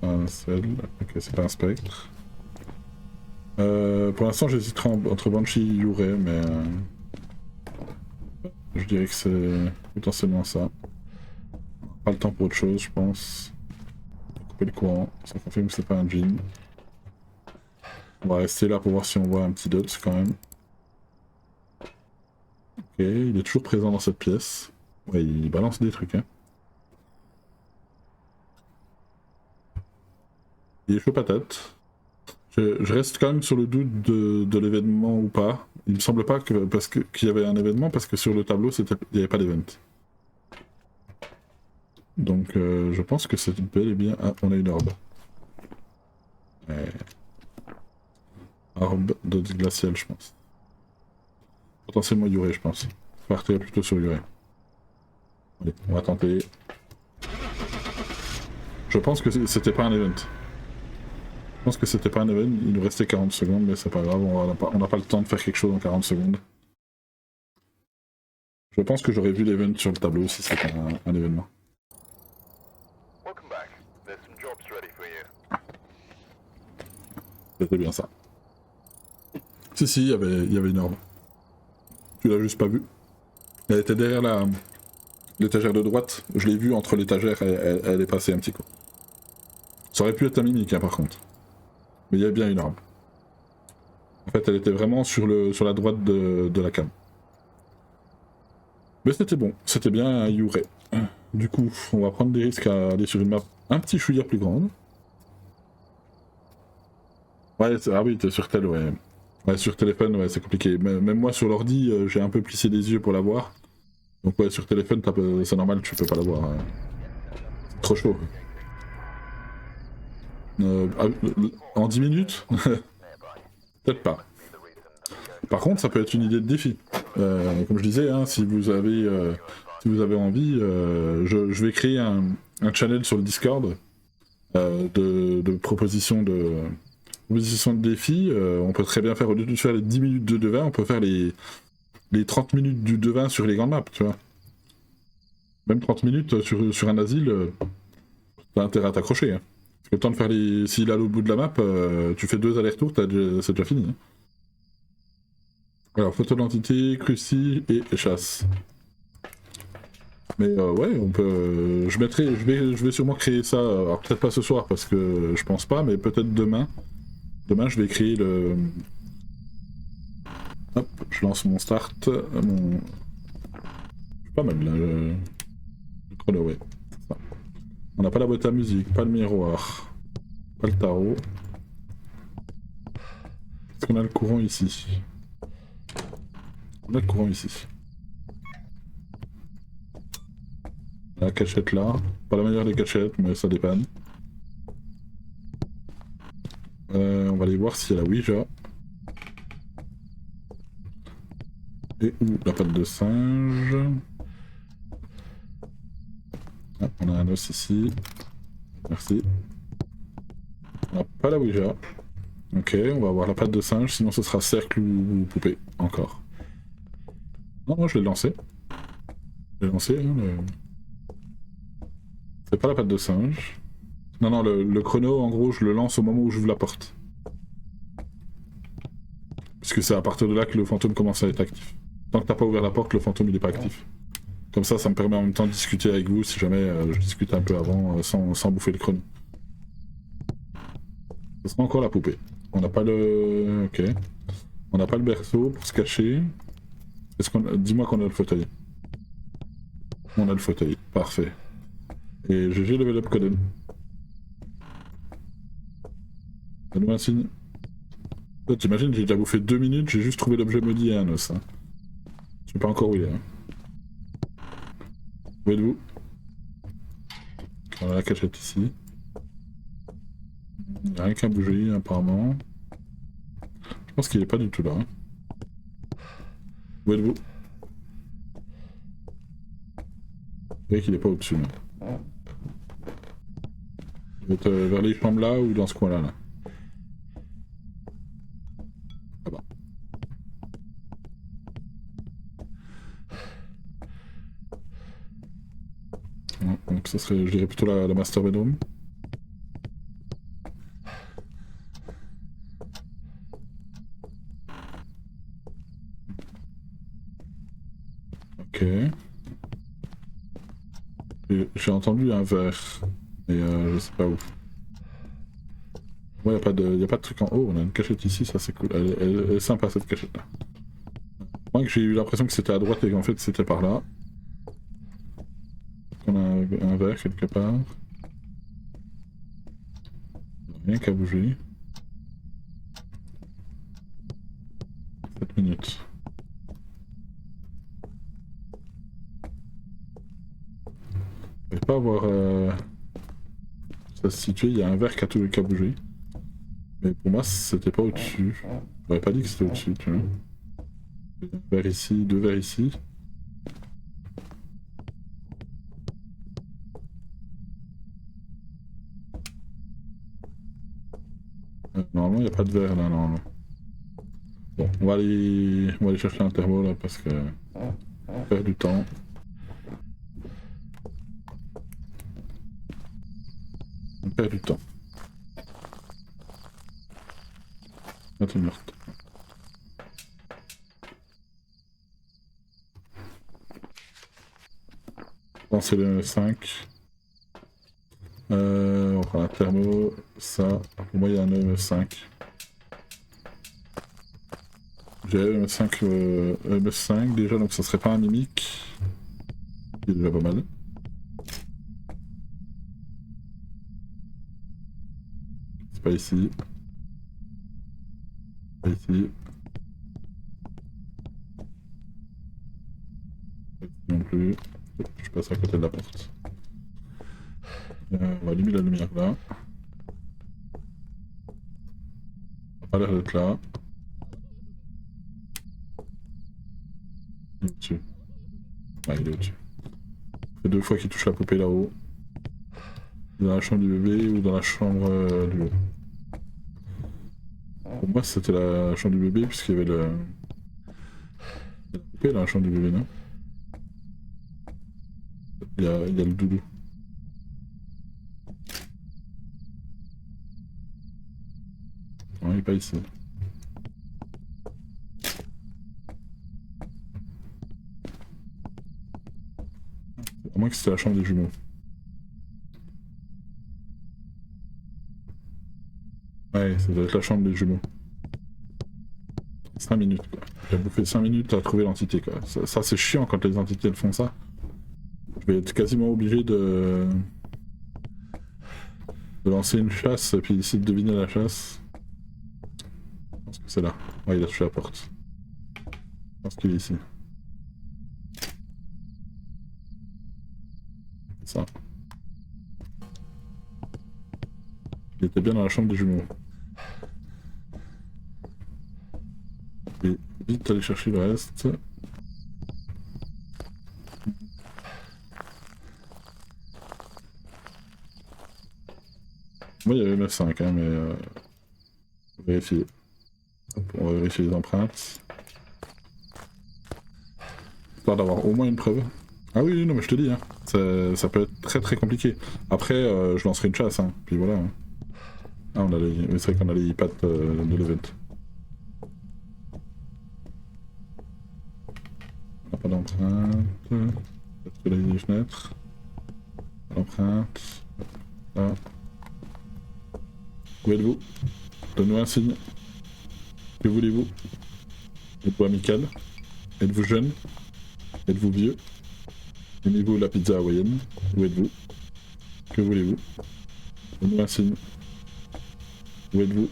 un sel. Ok, c'est pas un spectre. Pour l'instant, j'hésiterai entre Banshee et Yurei, mais... je dirais que c'est potentiellement ça. Pas le temps pour autre chose, je pense. couper le courant, ça confirme que c'est pas un djinn. On va rester là pour voir si on voit un petit dot quand même. Ok, il est toujours présent dans cette pièce. Ouais, il balance des trucs, hein. Il est chaud patate. Je reste quand même sur le doute de l'événement ou pas. Il me semble pas que qu'il y avait un événement parce que sur le tableau il n'y avait pas d'événement. Donc je pense que c'est bel et bien... Ah, on a une orbe. Orbe de glacial, je pense. Potentiellement Yuré, je pense. Je partirais plutôt sur Yuré. Allez, on va tenter. Je pense que c'était pas un event. Je pense que c'était pas un event, il nous restait 40 secondes, mais c'est pas grave, on n'a pas le temps de faire quelque chose en 40 secondes. Je pense que j'aurais vu l'event sur le tableau si c'était un événement. C'était bien ça. Si, il y avait une orbe. Tu l'as juste pas vue. Elle était derrière l'étagère de droite, je l'ai vue entre l'étagère, elle est passée un petit coup. Ça aurait pu être un mimique, hein, par contre. Mais il y avait bien une orbe. En fait, elle était vraiment sur la droite de la cam. Mais c'était bon, c'était bien un Yuré. Du coup, on va prendre des risques à aller sur une map un petit chouïa plus grande. Ouais, ah oui, t'es sur tel, ouais. Ouais, sur téléphone, ouais, c'est compliqué. Même moi, sur l'ordi, j'ai un peu plissé les yeux pour la voir. Donc ouais, sur téléphone, c'est normal, tu peux pas la voir. C'est trop chaud. En 10 minutes peut-être pas. Par contre, ça peut être une idée de défi. Comme je disais, hein, si vous avez envie, je vais créer un channel sur le Discord de propositions de défis. On peut très bien faire, au lieu de faire les 10 minutes de devin, on peut faire les 30 minutes du devin sur les grandes maps, tu vois. Même 30 minutes sur un asile, t'as intérêt à t'accrocher. Hein. Parce que le temps de faire s'il est à l'autre bout de la map, tu fais 2 allers-retours, c'est déjà fini. Hein. Alors, photo d'identité, cruci et chasse. Mais ouais, on peut. Je vais sûrement créer ça. Alors peut-être pas ce soir parce que je pense pas, mais peut-être demain. Demain, je vais créer le. Hop, je lance mon start, mon. Pas mal là. Le chrono, ouais. On n'a pas la boîte à musique, pas le miroir, pas le tarot. Est-ce qu'on a le courant ici? On a le courant ici. La cachette là. Pas la meilleure des cachettes, mais ça dépanne. On va aller voir s'il y a la Ouija. Et où la patte de singe. Ah, on a un os ici. Merci. On n'a pas la Ouija. Ok, on va avoir la patte de singe, sinon ce sera cercle ou poupée, encore. Non, moi je l'ai lancé. Je l'ai lancé, hein, C'est pas la patte de singe. Non, non, le chrono, en gros, je le lance au moment où j'ouvre la porte. Puisque c'est à partir de là que le fantôme commence à être actif. Tant que t'as pas ouvert la porte, le fantôme il est pas actif. Comme ça me permet en même temps de discuter avec vous si jamais je discute un peu avant sans bouffer le chrono. Ce sera encore la poupée. On n'a pas le... Ok. On n'a pas le berceau pour se cacher. Dis-moi qu'on a le fauteuil. On a le fauteuil. Parfait. Et GG level up Coden. Donne-moi un signe. T'imagines, j'ai déjà bouffé 2 minutes, j'ai juste trouvé l'objet maudit et un os. Hein. Je sais pas encore où il est. Hein. Où êtes-vous? On a la cachette ici. Il n'y a rien qu'à bouger apparemment. Je pense qu'il est pas du tout là. Hein. Où êtes-vous? Vous voyez qu'il est pas au-dessus. Vous êtes vers les chambres là ou dans ce coin-là là. Ah bah. Donc ça serait, je dirais plutôt la master bedroom. Ok. J'ai entendu un verre, mais je sais pas où. Ouais, y a pas de truc en haut, on a une cachette ici, ça c'est cool. Elle est sympa cette cachette là. Moi que j'ai eu l'impression que c'était à droite et qu'en fait c'était par là. On a un verre quelque part. Rien qu'à bouger. 7 minutes. Je vais pas avoir ça se situer, il y a un verre qui a bougé. Mais pour moi c'était pas au-dessus. J'aurais pas dit que c'était au-dessus, tu vois. Un verre ici, 2 verres ici. Normalement il n'y a pas de verre là, normalement. Bon, on va aller chercher un thermo là parce que on perd du temps. On perd du temps. 21 heures. Bon, c'est le 5. On prend un thermo, ça. Pour moi, il y a un EMF5. J'ai EMF5 déjà, donc ça serait pas un mimique. Il est déjà pas mal. C'est pas ici. Pas ici. Pas ici non plus. Je passe à côté de la porte. On va allumer la lumière là. Ça a pas l'air d'être là. Il est au-dessus. Ouais, il est au-dessus. Ça fait 2 fois qu'il touche la poupée là-haut. Dans la chambre du bébé ou dans la chambre du haut. Pour moi, c'était la chambre du bébé puisqu'il y avait la poupée dans la chambre du bébé, non? Il y a le doudou. Non, il est pas ici. À moins que c'était la chambre des jumeaux. Ouais, ça doit être la chambre des jumeaux. 5 minutes quoi. J'ai bouffé 5 minutes à trouver l'entité quoi. Ça c'est chiant quand les entités elles font ça. Je vais être quasiment obligé de lancer une chasse et puis essayer de deviner la chasse. Je pense que c'est là. Ouais, il a touché la porte. Je pense qu'il est ici. Ça. Il était bien dans la chambre des jumeaux. Et vite aller chercher le reste. Moi il y avait 9-5 hein, mais on va vérifier. On va vérifier les empreintes. Histoire d'avoir au moins une preuve. Ah oui, non mais je te dis, hein, ça peut être très très compliqué. Après, je lancerai une chasse, hein, puis voilà. Ah, on a les... c'est vrai qu'on a les pattes de l'event. On n'a pas d'empreinte. Peut-être que là il y a des fenêtres. L'empreinte. Là. Où êtes-vous? Donne-nous un signe. Que voulez-vous? Êtes-vous amical? Êtes-vous jeune? Êtes-vous vieux? Aimez-vous la pizza hawaïenne? Où êtes-vous? Que voulez-vous? Donne-nous un signe. Où êtes-vous?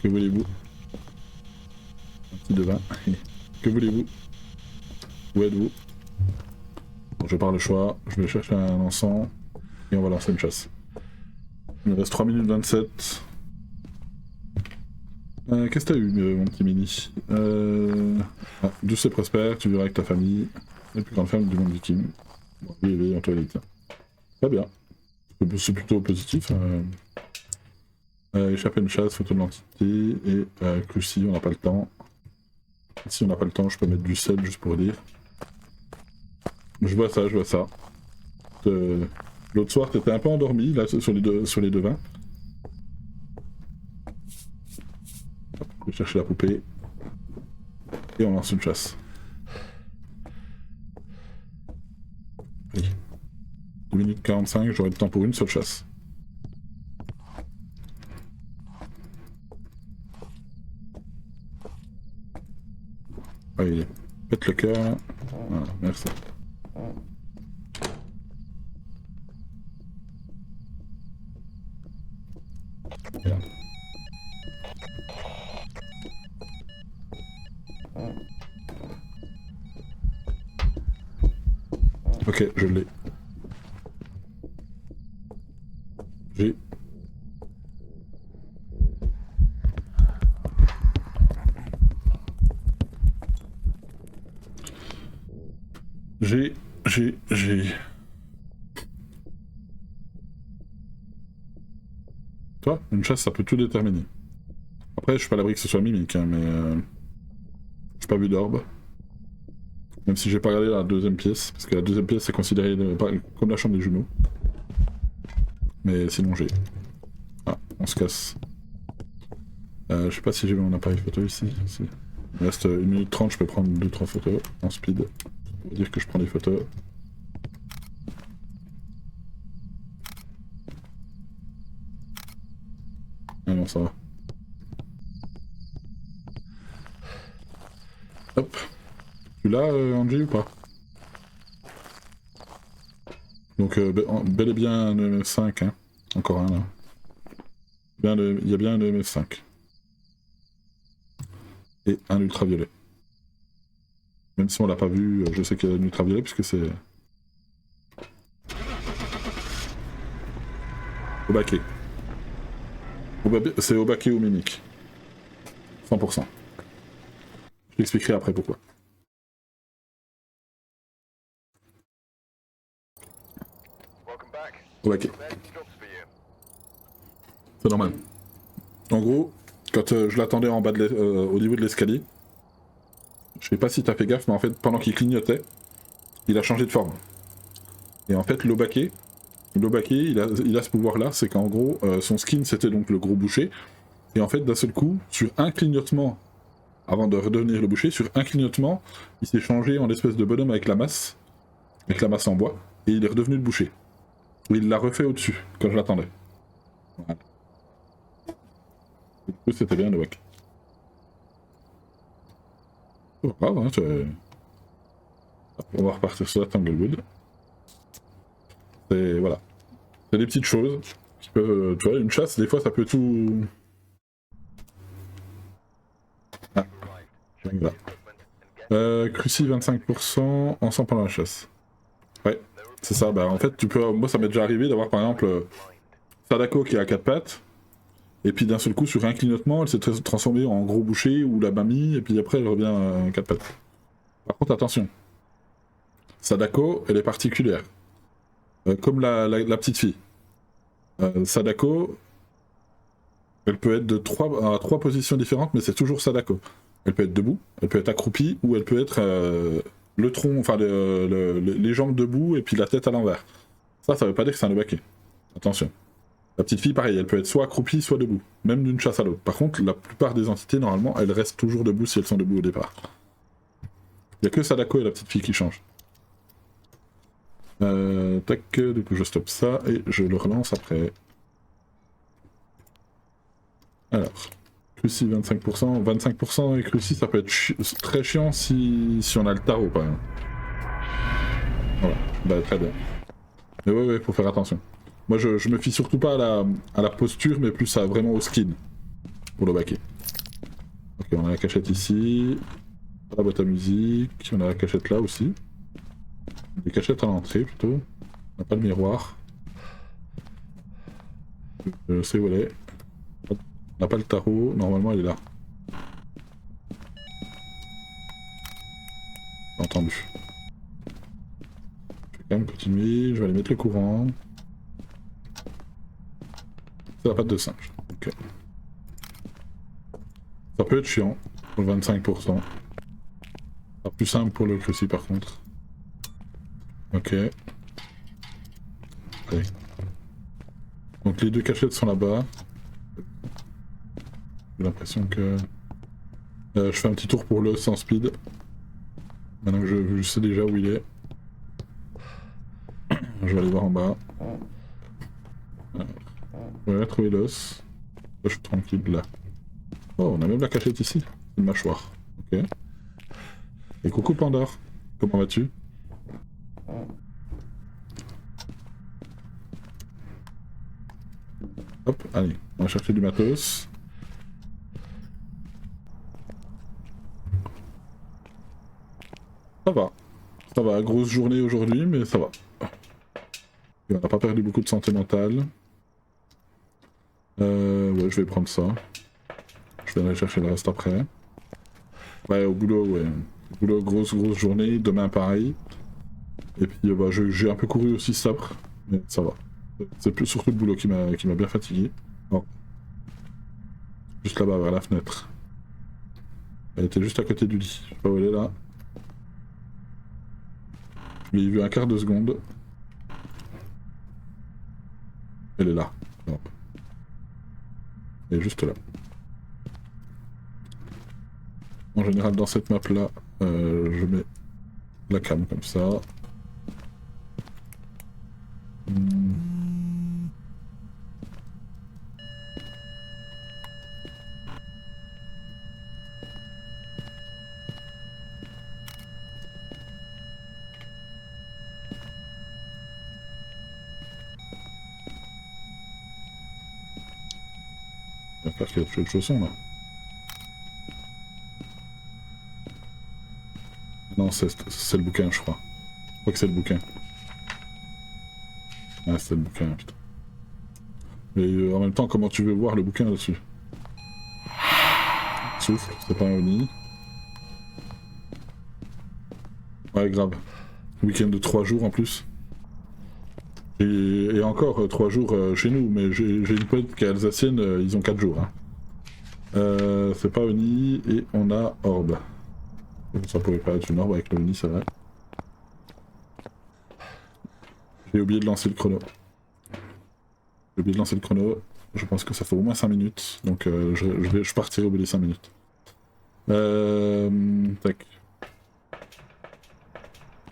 Que voulez-vous? Un petit devin. Que voulez-vous? Où êtes-vous? Bon, je pars le choix, je vais chercher un encens et on va lancer une chasse. Il me reste 3 minutes 27. Qu'est-ce que t'as eu, mon petit mini? Douce et prospère, tu vivras avec ta famille. La plus grande femme du monde viking. Bon, oui, en toilette. Très bien. C'est plutôt positif. Échapper une chasse, photo de l'entité. Et Cruci, on n'a pas le temps. Si on n'a pas le temps, je peux mettre du sel juste pour dire. Je vois ça, je vois ça. L'autre soir, t'étais un peu endormi, là, sur les devins. Je vais chercher la poupée. Et on lance une chasse. Allez. 2 minutes 45, j'aurai le temps pour une seule chasse. travailler. Pète le cœur là. Voilà, merci. Merde. Ok, je l'ai. J'ai... J'ai... Toi, une chasse, ça peut tout déterminer. Après, je suis pas à l'abri que ce soit mimique, hein, mais... J'ai pas vu d'orbe. Même si j'ai pas regardé la deuxième pièce, parce que la deuxième pièce c'est considéré comme la chambre des jumeaux. Mais sinon j'ai... Ah, on se casse. Je sais pas si j'ai mon appareil photo ici. Si. Il me reste 1 minute 30, je peux prendre 2-3 photos en speed. Pour dire que je prends des photos. Ah non, ça va. Hop. Tu l'as, Angie, ou pas? Donc, bel et bien un EMF5, hein. Encore un, là. Il y a bien un EMF5. Et un ultraviolet. Même si on l'a pas vu, je sais qu'il y a un ultraviolet, puisque c'est... Obake. C'est Obake ou mimique. 100%. Je t'expliquerai après pourquoi. Obake. C'est normal. En gros, quand je l'attendais en bas au niveau de l'escalier, je sais pas si t'as fait gaffe, mais en fait, pendant qu'il clignotait, il a changé de forme. Et en fait, l'Obake, il a ce pouvoir-là, c'est qu'en gros, son skin c'était donc le gros boucher, et en fait, d'un seul coup, sur un clignotement, avant de redevenir le boucher, sur un clignotement, il s'est changé en espèce de bonhomme avec la masse en bois, et il est redevenu le boucher. Et il l'a refait au-dessus, quand je l'attendais. Voilà. Du coup, c'était bien l'Obake. Oh, grave, hein, on va repartir sur la Tanglewood. C'est... voilà. C'est des petites choses qui peuvent... tu vois, une chasse, des fois, ça peut tout... Ah, voilà. Cruci 25%, ensemble pendant la chasse. Ouais, c'est ça. Bah en fait, tu peux... Moi, ça m'est déjà arrivé d'avoir, par exemple, Sadako qui a 4 pattes, et puis d'un seul coup, sur un clignotement, elle s'est transformée en gros boucher ou la mamie, et puis après, elle revient à 4 pattes. Par contre, attention. Sadako, elle est particulière. Comme la petite fille. Sadako, elle peut être à 3 positions différentes, mais c'est toujours Sadako. Elle peut être debout, elle peut être accroupie, ou elle peut être le tronc, enfin les jambes debout et puis la tête à l'envers. Ça veut pas dire que c'est un Obake. Attention. La petite fille, pareil, elle peut être soit accroupie, soit debout, même d'une chasse à l'autre. Par contre, la plupart des entités, normalement, elles restent toujours debout si elles sont debout au départ. Il n'y a que Sadako et la petite fille qui changent. Tac, du coup je stoppe ça et je le relance après. Alors, Cruci 25%, 25% et Cruci ça peut être très chiant si on a le tarot par exemple. Voilà, bah très bien. Mais ouais, faut faire attention. Moi je me fie surtout pas à la posture mais plus vraiment au skin pour le baquet. Ok, on a la cachette ici, la boîte à musique, on a la cachette là aussi. Des cachettes à l'entrée plutôt. On n'a pas le miroir. Je sais où elle est. On n'a pas le tarot, normalement elle est là. Entendu. Je vais quand même continuer, je vais aller mettre le courant. C'est la patte de singe. Ok. Ça peut être chiant pour le 25%. C'est plus simple pour le cruci par contre. Ok. Allez. Donc les deux cachettes sont là-bas. J'ai l'impression que... je fais un petit tour pour le sans speed. Maintenant que je sais déjà où il est. Je vais aller voir en bas. Alors, ouais, trouver l'os. Je suis tranquille là. Oh, on a même la cachette ici. Une mâchoire. Ok. Et coucou Pandore, comment vas-tu? Hop, allez, on va chercher du matos. Ça va, grosse journée aujourd'hui, mais ça va. Et on n'a pas perdu beaucoup de santé mentale. Ouais, je vais prendre ça. Je vais aller chercher le reste après. Ouais, au boulot, ouais. Au boulot, grosse journée, demain pareil. Et puis bah, j'ai un peu couru aussi cet après, mais ça va. C'est plus surtout le boulot qui m'a bien fatigué. Oh. Juste là-bas, vers la fenêtre. Elle était juste à côté du lit. Je sais pas où elle est là. Je l'ai vu un quart de seconde. Elle est là. Non. Elle est juste là. En général, dans cette map-là, je mets la cam comme ça. J'espère qu'il y a plus de chaussons là. Non, c'est le bouquin, je crois. Je crois que c'est le bouquin. Ah, c'est le bouquin, putain. Mais en même temps, comment tu veux voir le bouquin là-dessus? Souffle, c'est pas un Oni. Ouais, grave. Week-end de 3 jours en plus. Et encore 3 jours chez nous, mais j'ai une pote qui est alsacienne, ils ont 4 jours. Hein. C'est pas Oni, et on a Orbe. Ça pouvait pas être une orbe avec le Oni, c'est vrai. J'ai oublié de lancer le chrono. Je pense que ça fait au moins 5 minutes, donc je partirai au bout des 5 minutes. Tac.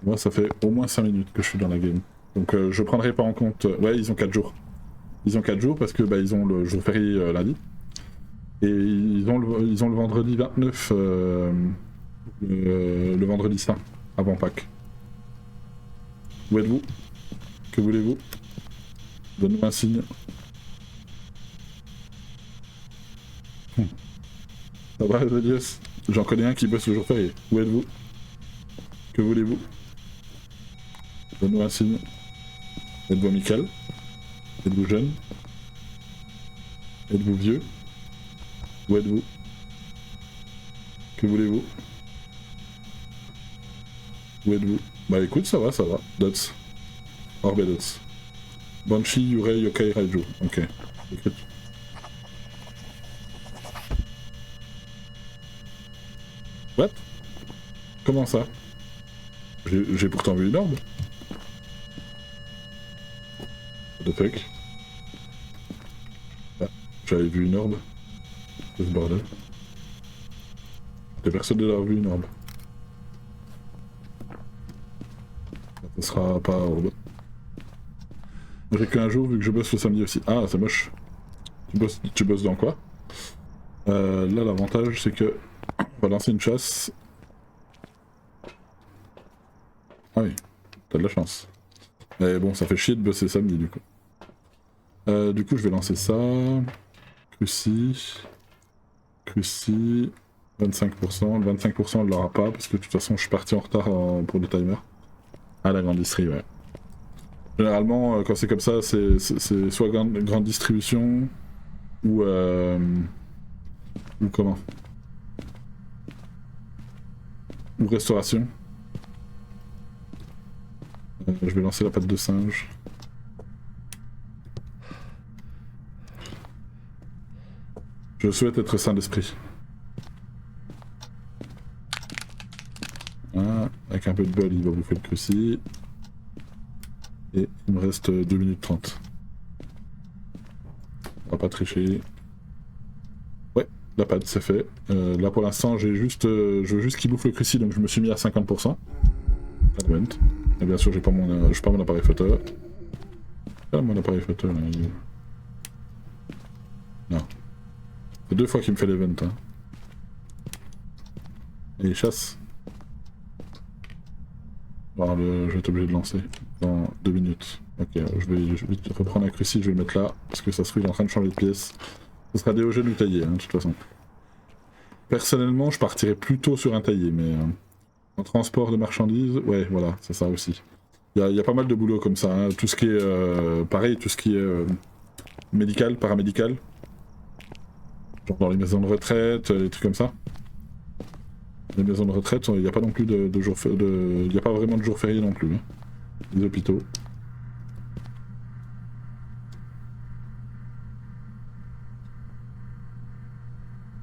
Moi, ça fait au moins 5 minutes que je suis dans la game. Donc je prendrai pas en compte... Ouais, ils ont 4 jours. Ils ont 4 jours parce que bah, ils ont le jour férié lundi. Et ils ont le vendredi 29, le vendredi saint, avant Pâques. Où êtes-vous? Que voulez-vous? Donne-moi un signe. Ça va, Zadius? J'en connais un qui bosse le jour férié. Où êtes-vous? Que voulez-vous? Donne-moi un signe. Êtes-vous amical? Êtes-vous jeune? Êtes-vous vieux? Où êtes-vous? Que voulez-vous? Où êtes-vous? Bah écoute, ça va. Dots. Orbe Dots. Banshee, Yurei, Yokai, Raiju. Ok. Écoute. What? Comment ça? J'ai pourtant vu une orbe. What the fuck? Ah, j'avais vu une orbe. C'est ce bordel. J'étais persuadé d'avoir vu une orbe. Ça sera pas orbe. J'ai qu'un jour vu que je bosse le samedi aussi. Ah, c'est moche. Tu bosses dans quoi? Là, l'avantage, c'est que on va lancer une chasse. Ah oui, t'as de la chance. Mais bon, ça fait chier de bosser samedi, du coup. Du coup, je vais lancer ça. Cruci. 25%. Le 25%, on l'aura pas, parce que de toute façon, je suis parti en retard pour le timer. Ah, la grande distrie, ouais. Généralement, quand c'est comme ça, c'est soit grande distribution, ou comment? Ou restauration. Je vais lancer la patte de singe. Je souhaite être sain d'esprit. Ah, avec un peu de bol, il va bouffer le cruci. Et il me reste 2 minutes 30. On va pas tricher. Ouais, la patte c'est fait. Là pour l'instant, je veux juste qu'il bouffe le cruci, donc je me suis mis à 50%. Advent. Et bien sûr, j'ai pas mon appareil photo. Ah, mon appareil photo là, il est où? Non. C'est 2 fois qu'il me fait l'event. Hein. Et il chasse. Je vais être obligé de lancer dans 2 minutes. Ok, je vais reprendre un cruci, je vais le mettre là, parce que ça se trouve il est en train de changer de pièce. Ce sera des OG ou taillé, hein, de toute façon. Personnellement, je partirais plutôt sur un taillé, mais en transport de marchandises, ouais, voilà, c'est ça aussi. Il y a pas mal de boulot comme ça, hein. Tout ce qui est, pareil, tout ce qui est médical, paramédical. Genre dans les maisons de retraite, les trucs comme ça. Les maisons de retraite, il n'y a pas non plus de jours il n'y a pas vraiment de jours fériés non plus. Hein. Les hôpitaux.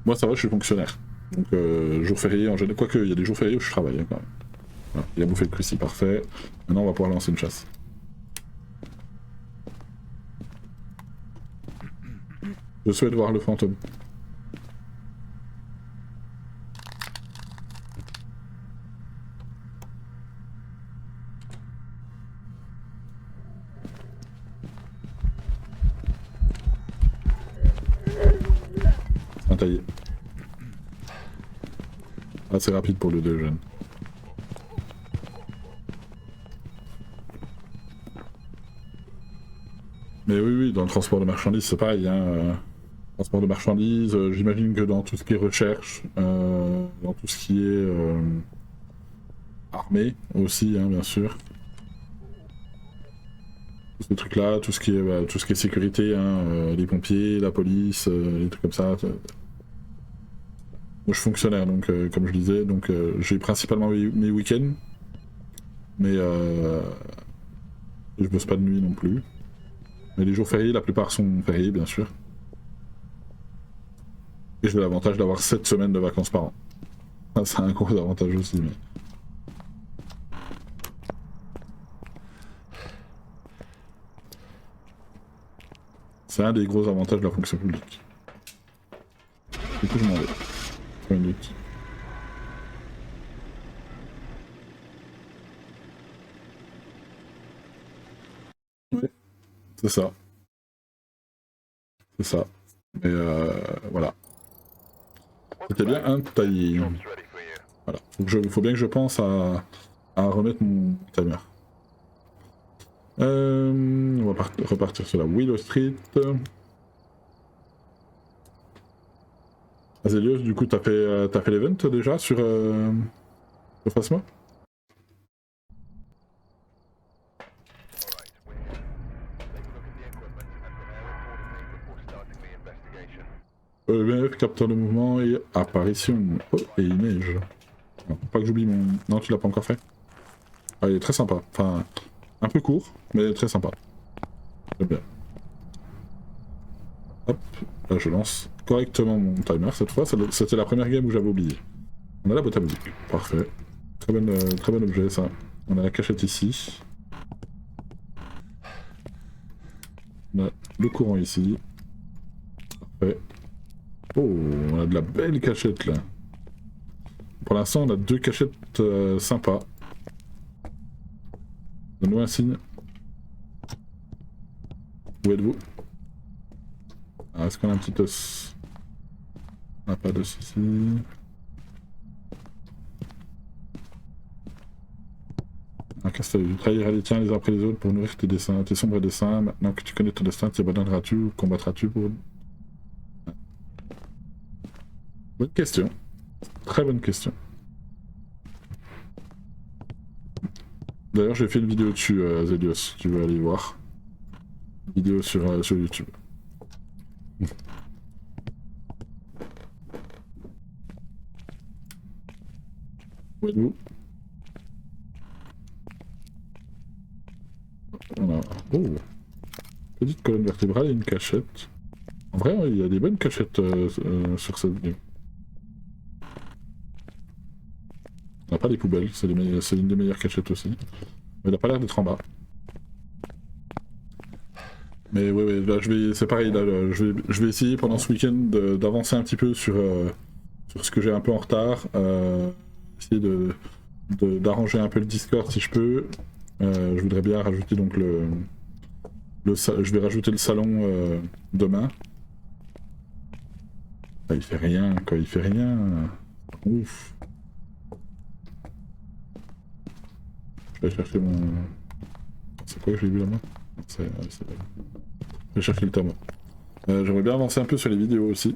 Moi ça va, je suis fonctionnaire. Donc jours fériés en général. Quoique, il y a des jours fériés où je travaille hein, quand même. Voilà. Il a bouffé le cruci, parfait. Maintenant on va pouvoir lancer une chasse. Je souhaite voir le fantôme. Un taillé. Assez rapide pour le 2 jeune. Mais oui, oui, dans le transport de marchandises, c'est pareil. Hein, transport de marchandises, j'imagine que dans tout ce qui est recherche, dans tout ce qui est armée aussi, hein, bien sûr. Tous ces trucs-là, tout ce qui est sécurité, hein, les pompiers, la police, les trucs comme ça. Moi, je suis fonctionnaire, donc comme je disais, donc j'ai principalement mes week-ends, mais je bosse pas de nuit non plus. Mais les jours fériés, la plupart sont fériés, bien sûr. Et j'ai l'avantage d'avoir 7 semaines de vacances par an. Ça, c'est un gros avantage aussi, mais... C'est un des gros avantages de la fonction publique. Du coup, je m'en vais. 3 minutes. Ouais, c'est ça. C'est ça. Mais voilà. C'était bien un taillé. Voilà. Faut bien que je pense à remettre mon timer. On va repartir sur la Willow Street. Azelios, du coup, t'as fait l'event déjà sur Phasma? BF, capteur de mouvement et apparition. Oh, et il neige. Non, pas que j'oublie mon... Non, tu l'as pas encore fait? Ah, il est très sympa. Enfin, un peu court, mais très sympa. J'aime bien. Hop, là je lance correctement mon timer cette fois. C'était la première game où j'avais oublié. On a la boîte à musique. Parfait. Très bon objet ça. On a la cachette ici. On a le courant ici. Parfait. Oh, on a de la belle cachette là. Pour l'instant, on a 2 cachettes sympas. Donne-nous un signe. Où êtes-vous? Ah, est-ce qu'on a un petit os? On n'a pas d'os ici. Un casse-tête. Tu trahiras les tiens les uns après les autres pour nourrir tes dessins, tes sombres dessins. Maintenant que tu connais ton destin, t'y abandonneras-tu ou combattras-tu pour... Bonne question. Très bonne question. D'ailleurs, j'ai fait une vidéo dessus, Zelios, si tu veux aller voir. Une vidéo sur YouTube. Où êtes-vous? Voilà. Oh, petite colonne vertébrale et une cachette. En vrai, il y a des bonnes cachettes sur cette game. On n'a pas des poubelles, c'est l'une des meilleures cachettes aussi. Mais il a pas l'air d'être en bas. Mais ouais, là c'est pareil, là, je vais essayer pendant ce week-end d'avancer un petit peu sur ce que j'ai un peu en retard. Essayer d'arranger un peu le Discord si je peux. Je voudrais bien rajouter donc je vais rajouter le salon demain. Ah, il fait rien, quoi, il fait rien. Ouf. Je vais chercher mon... C'est quoi que j'ai vu là-bas? C'est vrai. Je vais chercher le thermo. J'aimerais bien avancer un peu sur les vidéos aussi.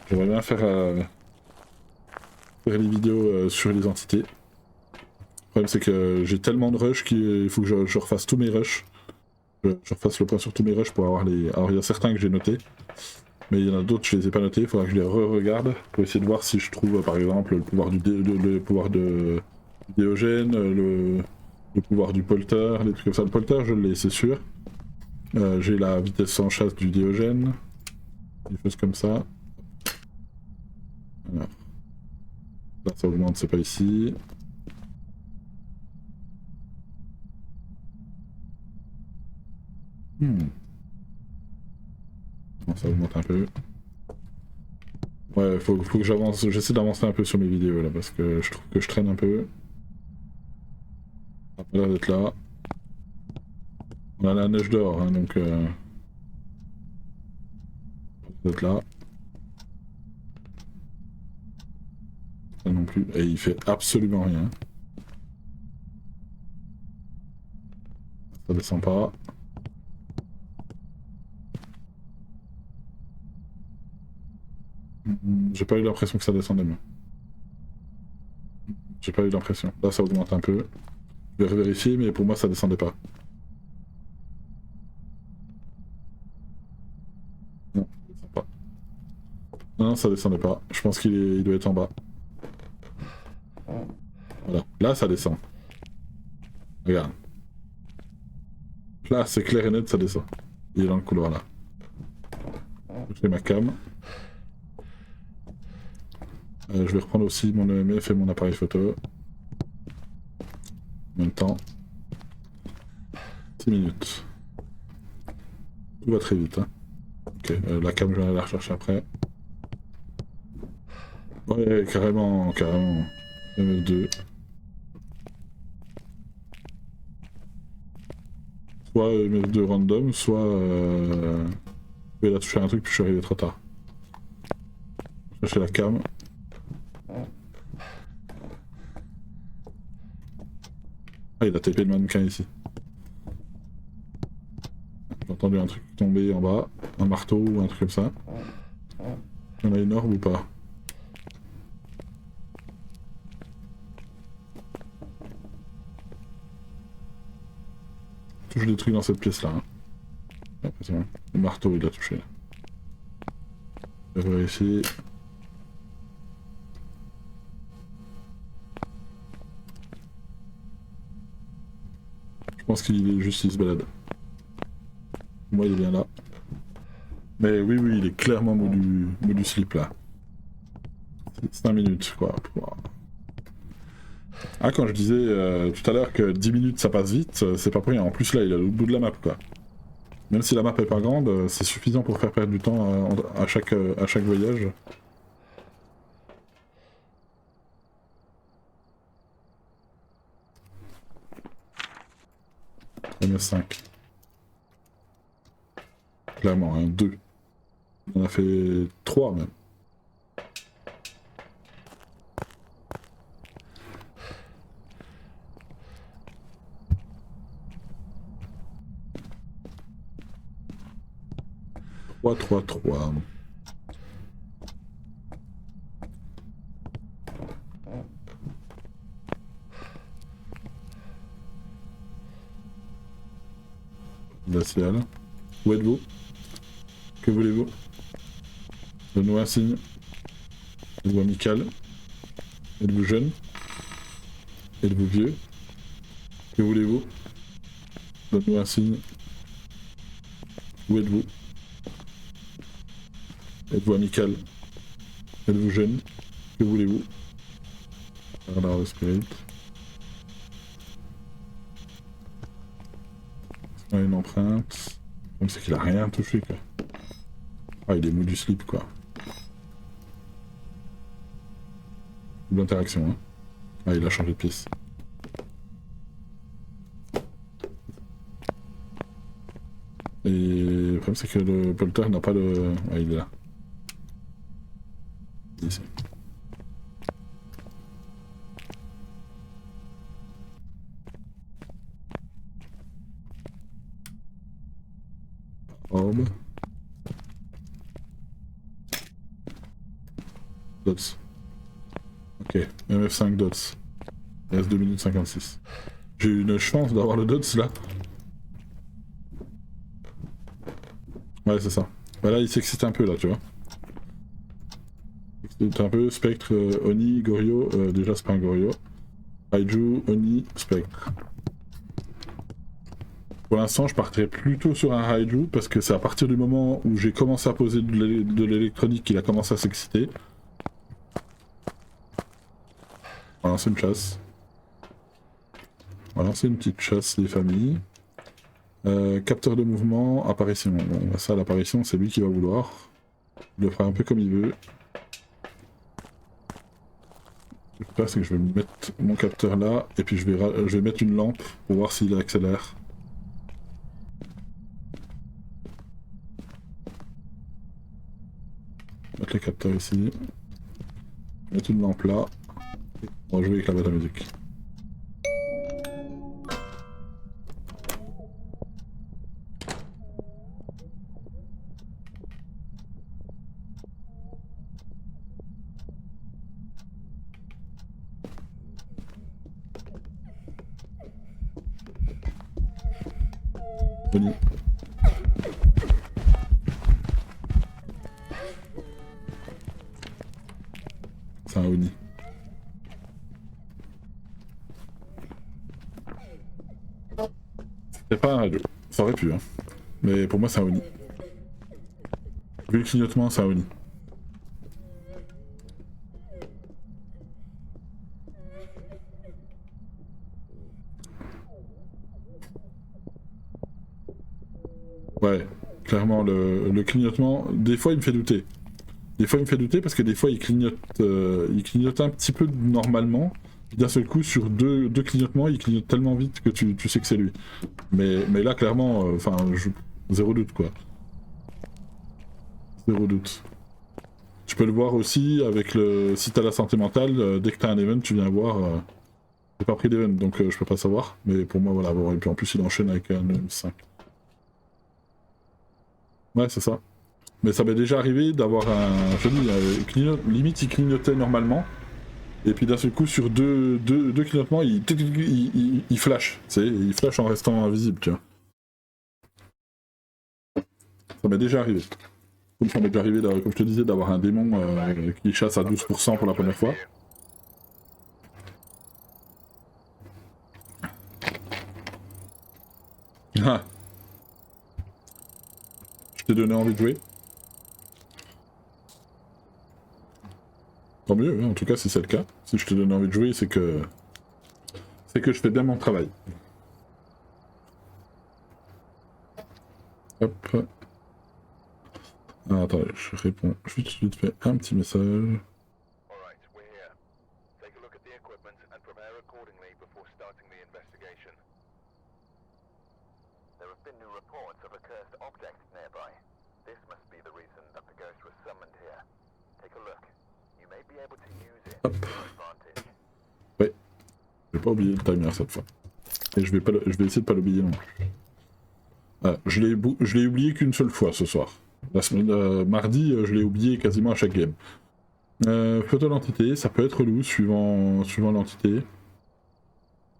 J'aimerais bien faire les vidéos sur les entités. Le problème c'est que j'ai tellement de rushs qu'il faut que je refasse tous mes rushs. Je refasse le point sur tous mes rushs pour avoir les... Alors il y a certains que j'ai notés. Mais il y en a d'autres, je les ai pas notés, il faudra que je les re-regarde pour essayer de voir si je trouve par exemple le pouvoir le pouvoir de Diogène, le pouvoir du polter, les trucs comme ça. Le polter je l'ai, c'est sûr. J'ai la vitesse sans chasse du Diogène, des choses comme ça. Alors, là ça augmente, c'est pas ici. Bon, ça augmente un peu. Ouais, faut que j'avance, j'essaie d'avancer un peu sur mes vidéos là, parce que je trouve que je traîne un peu. Ça a pas l'air d'être là. On a la neige dehors, hein, donc... d'être là. Ça non plus. Et il fait absolument rien. Ça descend pas. J'ai pas eu l'impression que ça descendait mieux. J'ai pas eu l'impression. Là ça augmente un peu. Je vais vérifier mais pour moi ça descendait pas. Non, ça descend pas. Non, ça descendait pas. Je pense il doit être en bas. Voilà. Là ça descend. Regarde. Là c'est clair et net, ça descend. Il est dans le couloir là. Je fais ma cam. Je vais reprendre aussi mon EMF et mon appareil photo. En même temps. 6 minutes. Tout va très vite. Hein. Ok, la cam je vais aller la rechercher après. Ouais, carrément. EMF2. Soit EMF2 random, soit... Je vais la toucher à un truc puis je suis arrivé trop tard. Chercher la cam. Ah, il a tapé le mannequin ici. J'ai entendu un truc tomber en bas, un marteau ou un truc comme ça. Il y en a une orbe ou pas? Touche des trucs dans cette pièce là. Hein. Ouais, le marteau il a touché. Je vais vérifier. Je pense qu'il est juste, il se balade. Moi il est bien là. Mais oui, il est clairement du slip là. 5 minutes quoi. Ah, quand je disais tout à l'heure que 10 minutes ça passe vite, c'est pas pour rien. En plus là il est à l'autre bout de la map quoi. Même si la map est pas grande, c'est suffisant pour faire perdre du temps à chaque voyage. MS5. Clairement, hein, 2. On en a fait 3 même. Trois. Glacial. Où êtes-vous? Que voulez-vous? Donne-nous un signe. Êtes-vous amical? Êtes-vous jeune? Êtes-vous vieux? Que voulez-vous? Donne-nous un signe. Où êtes-vous? Êtes-vous amical? Êtes-vous jeune? Que voulez-vous? Radar de spirit. On a une empreinte. Comme c'est qu'il a rien touché quoi. Ah, il est mou du slip quoi. Double interaction hein. Ah, il a changé de pièce. Et le problème c'est que le polter n'a pas le... Ah, il est là. Ici. Orb. Dots. Ok, MF5 dots. Il reste 2 minutes 56. J'ai eu une chance d'avoir le dots là. Ouais, c'est ça. Bah là, il s'excite un peu là, tu vois. Il s'excite un peu. Spectre, Oni, Goryo. Déjà, c'est pas un Goryo. Kaiju, Oni, Spectre. Pour l'instant, je partirais plutôt sur un Raiju parce que c'est à partir du moment où j'ai commencé à poser de l'électronique qu'il a commencé à s'exciter. On va lancer une chasse. On va lancer une petite chasse des familles. Capteur de mouvement, apparition. Bon, ça, l'apparition, c'est lui qui va vouloir. Il le fera un peu comme il veut. Ce que je vais faire, c'est que je vais mettre mon capteur là, et puis je vais mettre une lampe pour voir s'il accélère. Mettre les capteurs ici. Mettre une lampe là. On va jouer avec la boîte à musique. Oni. C'est un Oni. C'est pas un radio. Ça aurait pu, hein. Mais pour moi, c'est un Oni. Vu le clignotement, c'est un Oni. Ouais, clairement, le clignotement, des fois, il me fait douter. Des fois, il me fait douter parce que des fois, il clignote un petit peu normalement. D'un seul coup, sur deux clignotements, il clignote tellement vite que tu sais que c'est lui. Mais là, clairement, enfin, zéro doute, quoi. Zéro doute. Tu peux le voir aussi avec le... Si t'as la santé mentale, dès que t'as un event, tu viens voir... J'ai pas pris d'event, donc je peux pas savoir. Mais pour moi, voilà. Bon, et puis en plus, il enchaîne avec un 5. Ouais, c'est ça. Mais ça m'est déjà arrivé d'avoir un... Je dis, limite, il clignotait normalement. Et puis d'un seul coup, sur deux clignotements, il flash. Tu sais, il flash en restant invisible, tu vois. Ça m'est déjà arrivé. Comme ça m'est déjà arrivé, comme je te disais, d'avoir un démon qui chasse à 12% pour la première fois. Ah. Je t'ai donné envie de jouer. Tant mieux, hein, en tout cas si c'est le cas. Si je te donne envie de jouer, c'est que je fais bien mon travail. Hop. Ah, attends, je réponds vite fait un petit message. Hop. Ouais. Je vais pas oublier le timer cette fois. Et je vais essayer de pas l'oublier non plus. Ah, je l'ai oublié qu'une seule fois ce soir. La semaine mardi, je l'ai oublié quasiment à chaque game. Photo d'entité, ça peut être loup suivant l'entité.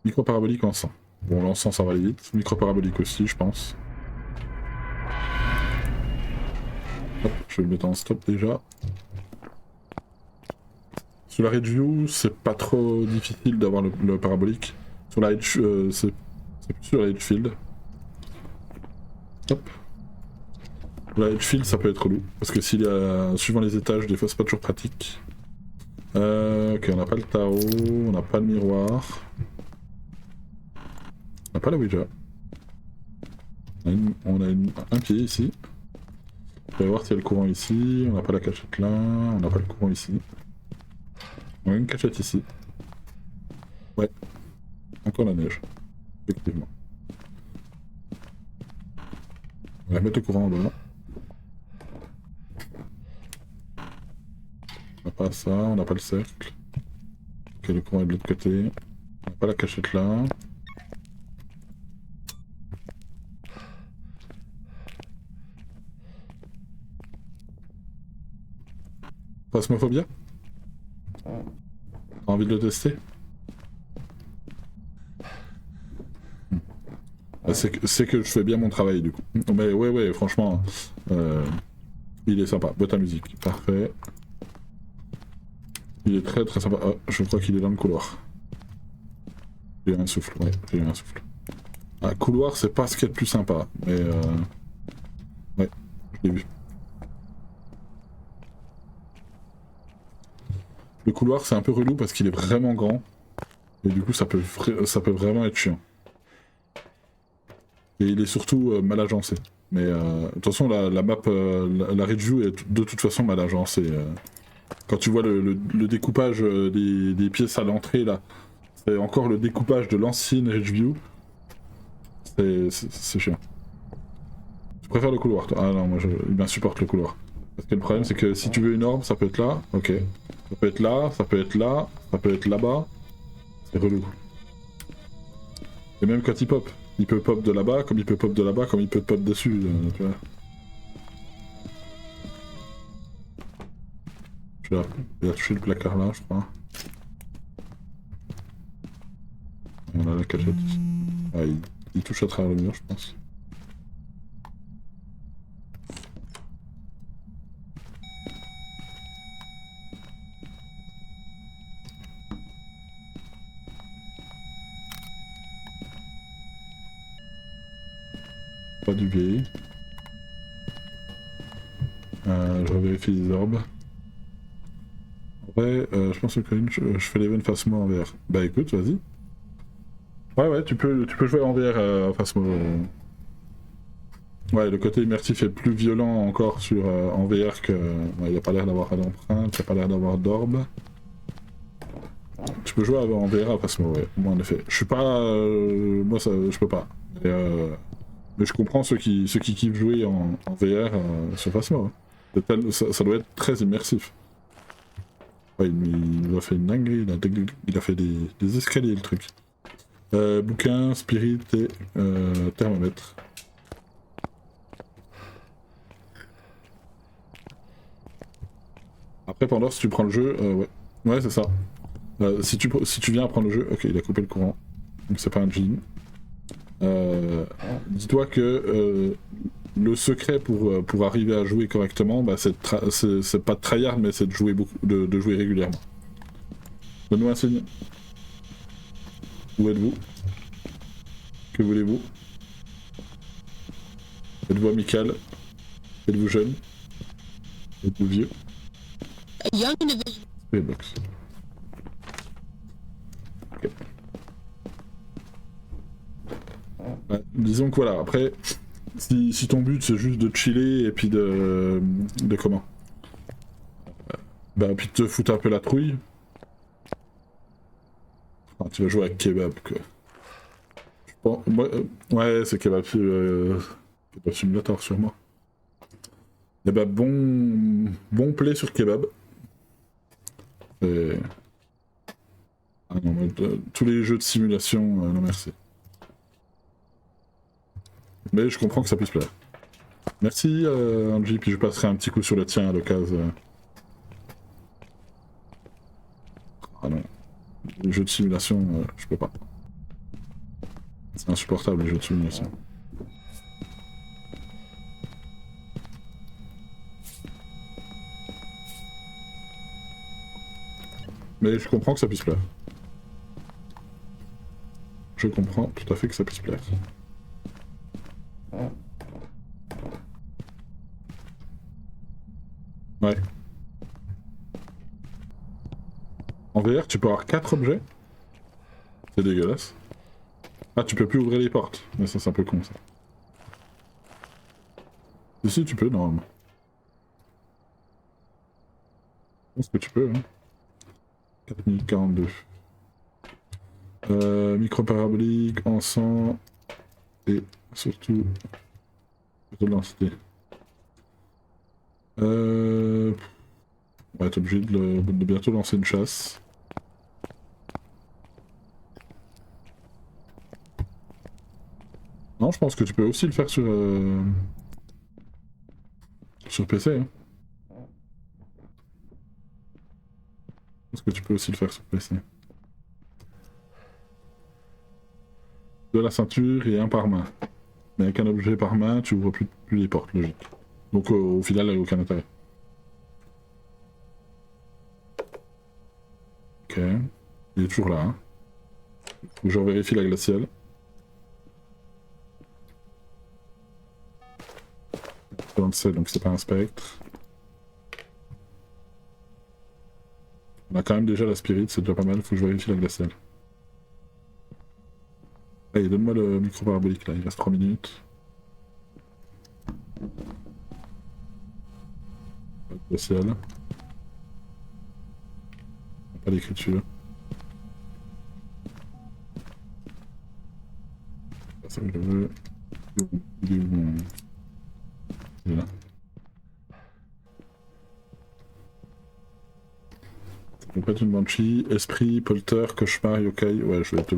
Micro-parabolique en 100. Bon, l'encens ça va aller vite. Micro-parabolique aussi, je pense. Hop, je vais le mettre en stop déjà. Sur la Redview, c'est pas trop difficile d'avoir le parabolique. Sur la Edge, c'est plus sur la Edgefield. Hop. La Edgefield, ça peut être relou. Parce que s'il y a, suivant les étages, des fois c'est pas toujours pratique. Ok, on n'a pas le Tao, on n'a pas le miroir. On n'a pas la Ouija. On a un pied ici. On va voir s'il y a le courant ici. On n'a pas la cachette là. On n'a pas le courant ici. On a une cachette ici. Ouais. Encore la neige. Effectivement. On va mettre le courant en bas. On n'a pas ça, on n'a pas le cercle. Ok, le courant est de l'autre côté. On n'a pas la cachette là. Phasmophobia? T'as envie de le tester? C'est que je fais bien mon travail du coup. Mais ouais, franchement, il est sympa. Boîte à musique, parfait. Il est très très sympa. Oh, je crois qu'il est dans le couloir. J'ai eu un souffle, ouais, j'ai eu un souffle. Ah, couloir, c'est pas ce qu'il y a de plus sympa, mais ouais, je l'ai vu. Le couloir, c'est un peu relou parce qu'il est vraiment grand. Et du coup, ça peut vraiment être chiant. Et il est surtout mal agencé. Mais de toute façon, la map, la review est de toute façon mal agencée. Quand tu vois le découpage des pièces à l'entrée, là, c'est encore le découpage de l'ancienne review. C'est chiant. Je préfère le couloir, toi. Ah non, moi, il m'insupporte le couloir. Parce que le problème, c'est que si tu veux une orbe, ça peut être là, ok. Ça peut être là, ça peut être là, ça peut être là-bas. C'est relou. Et même quand il pop, il peut pop de là-bas, comme il peut pop de là-bas, comme il peut pop dessus, tu vois. Il a touché le placard là, je crois. On a la cachette. Ah, il touche à travers le mur, je pense. Pas du vieil. Je vérifie les orbes. En vrai, je pense que je fais l'event face moi en VR. Bah écoute, vas-y. Ouais, tu peux jouer en VR face moi. Ouais, le côté immersif est plus violent encore en VR que... il n'y a pas l'air d'avoir d'empreinte, il n'y a pas l'air d'avoir d'orbe. Tu peux jouer en VR à Phasmo, ouais, moi en effet. Je suis pas... moi, ça, je peux pas. Mais je comprends ceux qui kiffent jouer en VR sur Phasmo. Hein. Ça doit être très immersif. Ouais, il a fait une dinguerie, il a fait des escaliers le truc. Bouquin, spirit et thermomètre. Après, pendant, si tu prends le jeu, ouais. Ouais, c'est ça. Si tu viens à prendre le jeu, ok, il a coupé le courant. Donc c'est pas un jean. Dis-toi que le secret pour arriver à jouer correctement, bah, c'est pas de tryhard, mais c'est de jouer de jouer régulièrement. Donne-moi un signe. Où êtes-vous? Que voulez-vous? Êtes-vous amical? Êtes-vous jeune? Êtes-vous vieux? Young individual. Spirit box. Ok. Ouais, disons que voilà, après, si ton but c'est juste de chiller et puis de comment? Bah, puis de te foutre un peu la trouille. Enfin, tu vas jouer avec Kebab, quoi. Bon, moi, ouais, c'est Kebab Simulator sûrement. Et bah, bon play sur Kebab. Et... Ah non, tous les jeux de simulation, non merci. Mais je comprends que ça puisse plaire. Merci Angie, puis je passerai un petit coup sur le tien à l'occasion. Ah non, les jeux de simulation, je peux pas. C'est insupportable les jeux de simulation. Mais je comprends que ça puisse plaire. Je comprends tout à fait que ça puisse plaire. Ouais. En VR, tu peux avoir 4 objets. C'est dégueulasse. Ah, tu peux plus ouvrir les portes. Mais ça, c'est un peu con, ça. Si, tu peux, normalement. Je pense que tu peux, hein. 4042. Micro parabolique, encens et surtout de densité. Ouais, t'es obligé de bientôt lancer une chasse. Non, je pense que tu peux aussi le faire sur PC. Hein. Est-ce que tu peux aussi le faire sur PC? De la ceinture et un par main. Mais avec un objet par main, tu ouvres plus les portes, logique. Donc au final, il n'y a aucun intérêt. Ok. Il est toujours là. Hein. Faut que je vérifie la glaciale. Donc c'est pas un spectre. On a quand même déjà la spirit, c'est déjà pas mal, faut que je vérifie la glaciale. Allez, donne-moi le micro parabolique là, il reste 3 minutes. Pas de glaciale. Pas d'écriture. C'est ça que je veux. Il est où mon... Il est là. Ça peut pas être une banshee, esprit, polter, cauchemar, yokai. Ouais, je vais être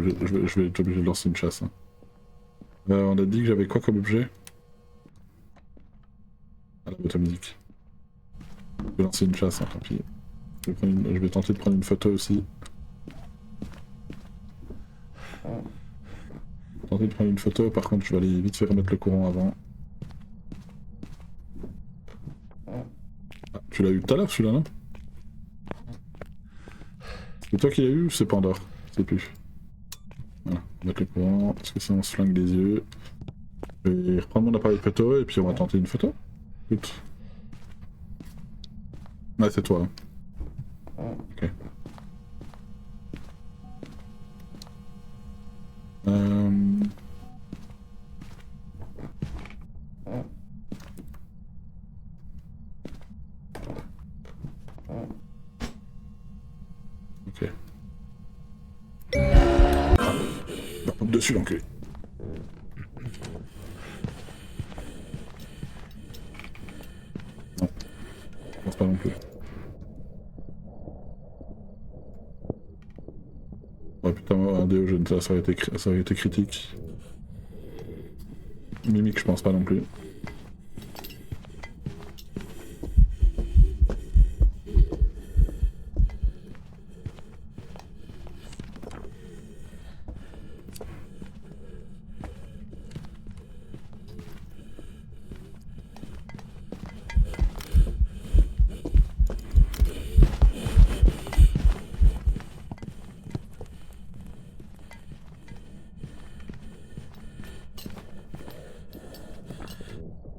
obligé de lancer une chasse. Hein. On a dit que j'avais quoi comme objet? Ah, la boîte à musique. Je vais lancer une chasse, hein, tant pis. Je vais tenter de prendre une photo aussi. Tenter de prendre une photo, par contre je vais aller vite faire remettre le courant avant. Ah, tu l'as eu tout à l'heure celui-là, non? C'est toi qui l'as eu ou c'est Pandore? Je sais plus. Voilà, mettre le courant, parce que sinon on se flingue les yeux. Je vais reprendre mon appareil photo et puis on va tenter une photo. Écoute. Ouais, c'est toi. Hein. Ok. Ok. Bah, hop dessus l'enculé. Non. Je pense pas non plus. Ouais putain, un Déogène, ça aurait été critique. Mimique, je pense pas non plus.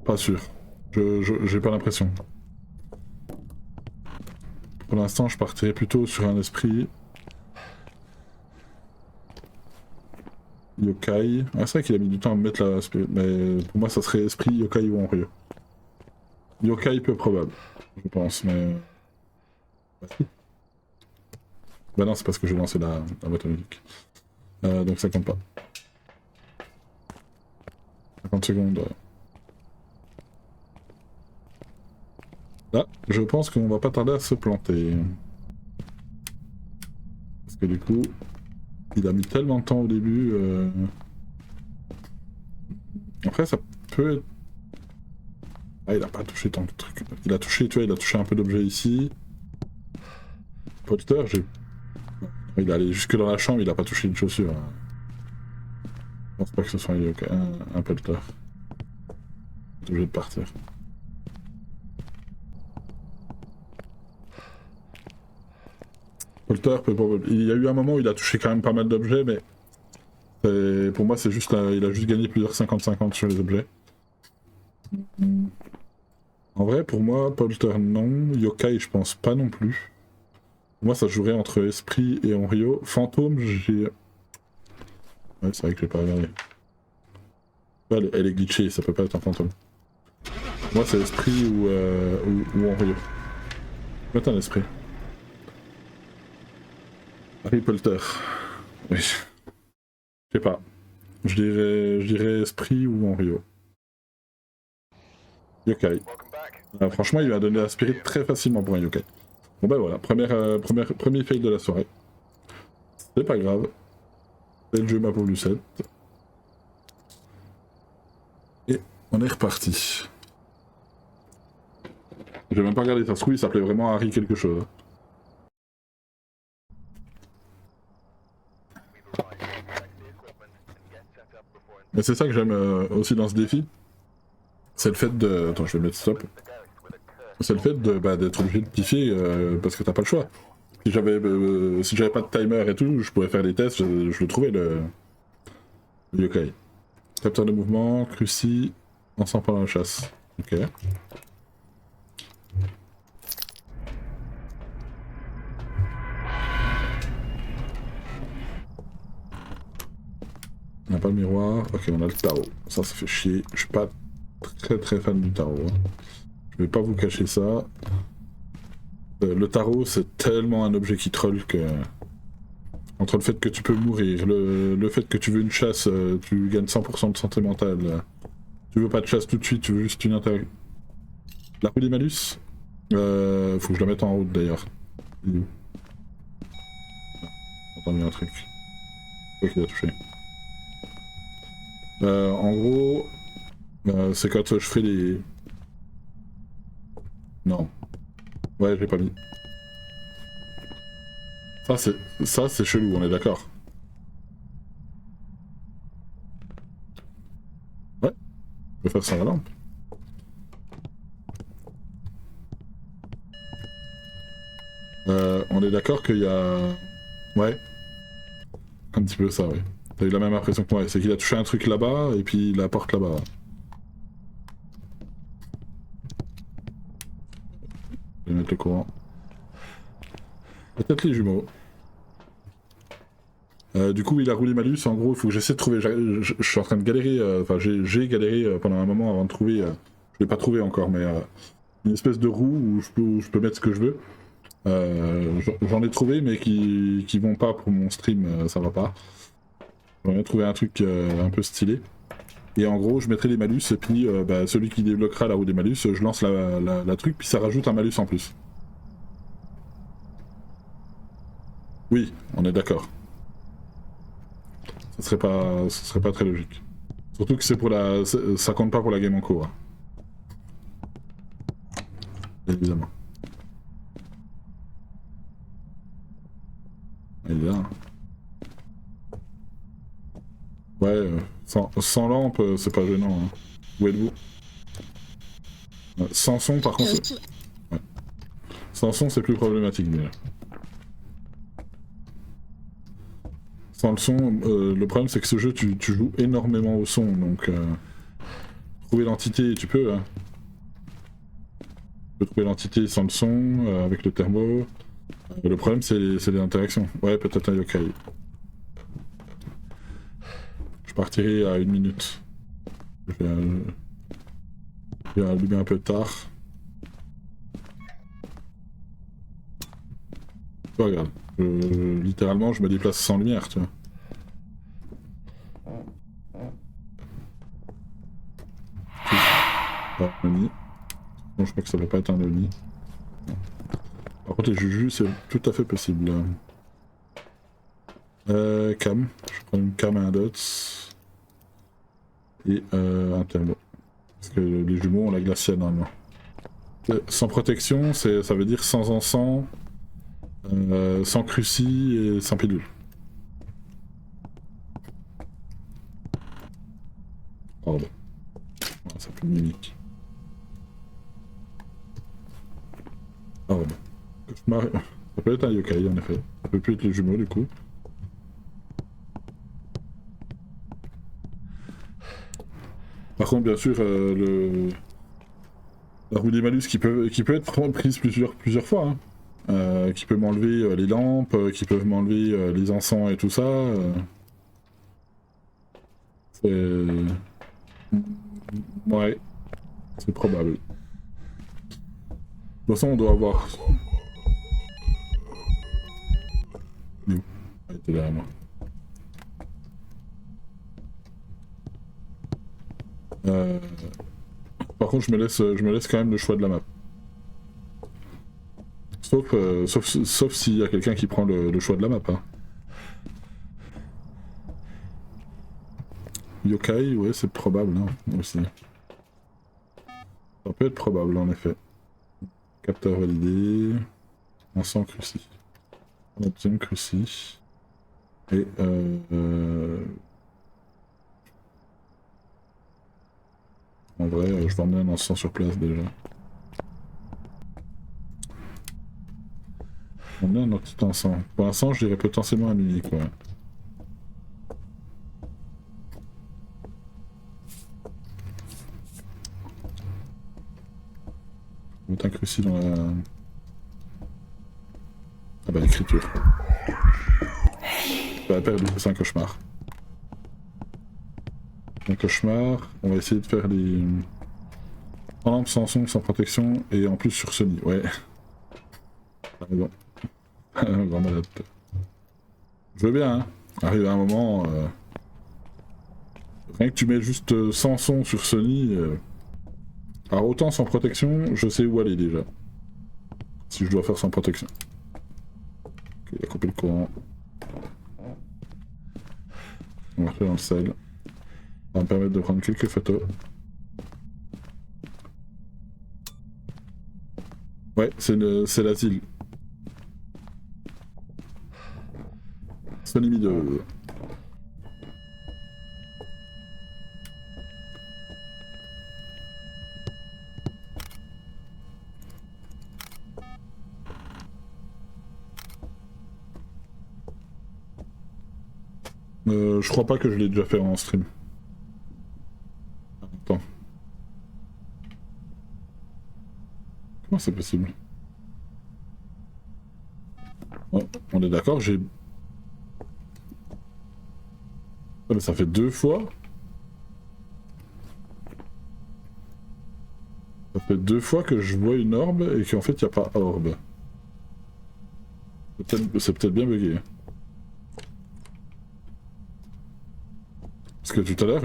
Pas sûr. J'ai pas l'impression. Pour l'instant, je partirais plutôt sur un esprit. Yokai. Ah, c'est vrai qu'il a mis du temps à me mettre la spirit, mais pour moi, ça serait esprit, yokai ou Onryo. Yokai peu probable, je pense, mais. Bah non, c'est parce que j'ai lancé la boîte à musique. Donc ça compte pas. 50 secondes. Là, je pense qu'on va pas tarder à se planter. Parce que du coup, il a mis tellement de temps au début. Après, ça peut être... Ah, il a pas touché tant de trucs. Il a touché, tu vois, il a touché un peu d'objets ici. Polter, il est allé jusque dans la chambre, il a pas touché une chaussure. Je pense pas que ce soit un polter. Il est obligé de partir. Polter, il y a eu un moment où il a touché quand même pas mal d'objets, mais pour moi, c'est juste il a juste gagné plusieurs 50-50 sur les objets. En vrai, pour moi, Polter non, Yokai je pense pas non plus. Pour moi, ça jouerait entre Esprit et Onryo. Fantôme, j'ai... Ouais, c'est vrai que j'ai pas regardé. Elle est glitchée, ça peut pas être un fantôme. Moi, c'est Esprit ou Onryo. Peut-être un Esprit. Harry Polter. Oui. Je sais pas. Je dirais Esprit ou Onryo. Yokai. Franchement, il m'a donné la spirit très facilement pour un yokai. Bon bah voilà, premier fail de la soirée. C'est pas grave. C'est le jeu ma pauvre Lucette. Et on est reparti. J'ai même pas regardé, ça se trouve il s'appelait vraiment Harry quelque chose. Et c'est ça que j'aime aussi dans ce défi. C'est le fait de... Attends, je vais mettre stop. C'est le fait de d'être obligé de piffer parce que t'as pas le choix. Si j'avais pas de timer et tout, je pourrais faire des tests, je le trouvais le yokai. Capteur de mouvement, cruci, encens pendant la chasse. Ok. On n'a pas le miroir. Ok, on a le tarot. Ça fait chier. Je suis pas très fan du tarot. Hein. Je vais pas vous cacher ça. Le tarot, c'est tellement un objet qui troll que... Entre le fait que tu peux mourir, le fait que tu veux une chasse, tu gagnes 100% de santé mentale. Tu veux pas de chasse tout de suite, tu veux juste une interaction. La roue des malus faut que je la mette en route d'ailleurs. Il est où? J'ai entendu un truc. Quoi qu'il a touché. En gros, c'est quand je ferai les... Non. Ouais, je l'ai pas mis. Ça c'est chelou, on est d'accord. Ouais, je vais faire sans la lampe. On est d'accord qu'il y a... Ouais. Un petit peu ça, ouais. T'as eu la même impression que moi, c'est qu'il a touché un truc là-bas, et puis la porte là-bas. Je vais mettre le courant. Peut-être les jumeaux. Du coup, il a roulé malus, en gros, il faut que j'essaie de trouver... Je suis en train de galérer, enfin j'ai galéré pendant un moment avant de trouver... je l'ai pas trouvé encore, mais... une espèce de roue où je peux mettre ce que je veux. J'en ai trouvé, mais qui vont pas pour mon stream, ça va pas. J'aurais bien trouvé un truc un peu stylé. Et en gros, je mettrai les malus, et puis celui qui débloquera la roue des malus, je lance la truc, puis ça rajoute un malus en plus. Oui, on est d'accord. Ce serait pas très logique. Surtout que c'est pour la... ça compte pas pour la game en cours. Hein. Évidemment. Il est là. Hein. Ouais, sans lampe, c'est pas gênant. Hein. Où êtes-vous? Sans son, par contre... Ouais. Sans son, c'est plus problématique, déjà. Sans le son, le problème, c'est que ce jeu, tu joues énormément au son, donc... trouver l'entité, tu peux, hein. Tu peux trouver l'entité sans le son, avec le thermo. Le problème, c'est les interactions. Ouais, peut-être un yokai. Je partirai à 1 minute. Je vais allumer un peu tard. Oh, regarde. Littéralement, je me déplace sans lumière, tu vois. Pas un Oni. Bon, je crois que ça va pas être un Oni. Par contre, les jujus, c'est tout à fait possible. Cam. Je prends une cam et un dots. Et un thermo. Parce que les jumeaux ont la glaciale normalement. Sans protection, ça veut dire sans encens, sans cruci et sans pilule. Pardon. Ouais, ça peut mimique. Pardon. Ça peut être un yokai en effet. Ça peut plus être les jumeaux du coup. Par contre, bien sûr, la roue des malus qui peut être prise plusieurs fois. Hein. Qui peut m'enlever les lampes, qui peuvent m'enlever les encens et tout ça. C'est... Ouais, c'est probable. De toute façon, on doit avoir... Il était derrière moi. Par contre, je me laisse quand même le choix de la map. Sauf s'il y a quelqu'un qui prend le choix de la map. Hein. Yokai, ouais, c'est probable, hein, aussi. Ça peut être probable, en effet. Capteur validé. Encens cruci. On obtient une cruci. Et En vrai, je vais emmener un encens sur place déjà. On a un autre encens. Pour l'instant, je dirais potentiellement un unique, ouais. On va incrusté dans la... Ah bah, l'écriture. Bah, perdu, c'est un cauchemar. Un cauchemar, on va essayer de faire les... En lampe sans son, sans protection, et en plus sur Sony, ouais. Ah, bon. Grand malade. Je veux bien, hein. Arrive à un moment... Rien que tu mets juste sans son sur Sony... Alors autant sans protection, je sais où aller déjà. Si je dois faire sans protection. Ok, il a coupé le courant. On va faire dans le sel. Ça va me permettre de prendre quelques photos. Ouais, c'est l'asile. Sony Mi 2. Je crois pas que je l'ai déjà fait en stream. Attends. Comment c'est possible? Ouais, on est d'accord, j'ai... Ah, mais ça fait 2 fois? Ça fait 2 fois que je vois une orbe et qu'en fait il n'y a pas orbe. C'est peut-être bien bugué. Parce que tout à l'heure...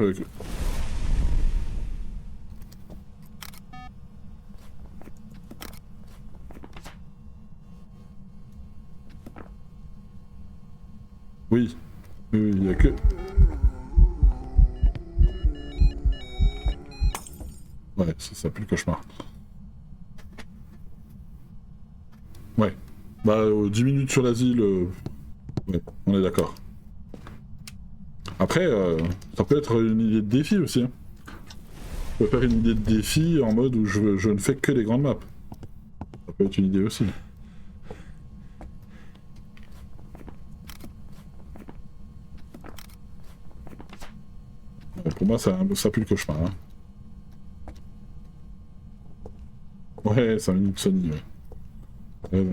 Oui. Oui, il n'y a que... Ouais, ça pue le cauchemar. Ouais. Bah, 10 minutes sur l'asile... Ouais, on est d'accord. Après, ça peut être une idée de défi aussi. Hein. On peut faire une idée de défi en mode où je ne fais que les grandes maps. Ça peut être une idée aussi. Pour moi, ça pue le cauchemar. Hein. Ouais, 5 minutes Sony, ouais.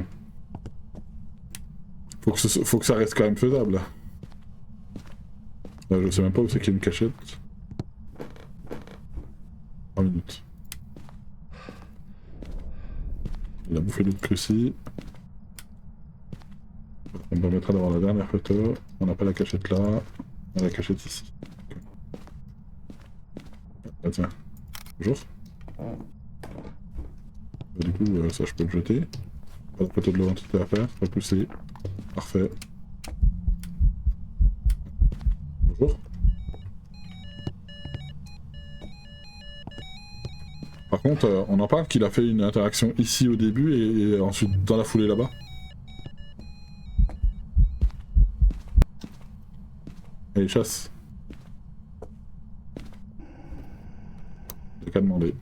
Faut que ça reste quand même faisable. Là, je sais même pas où c'est qu'il y a une cachette. 3 minutes. Il a bouffé l'autre cruci. Ça me permettra d'avoir la dernière photo. On n'a pas la cachette là. On a la cachette ici. Okay. Ah tiens. Bonjour. Du coup, ça je peux le jeter. Pas de photo de l'identité à faire, pas pousser. Parfait. Bonjour. Par contre, on en parle qu'il a fait une interaction ici au début et ensuite dans la foulée là-bas. Allez, chasse. Y'a qu'à demander.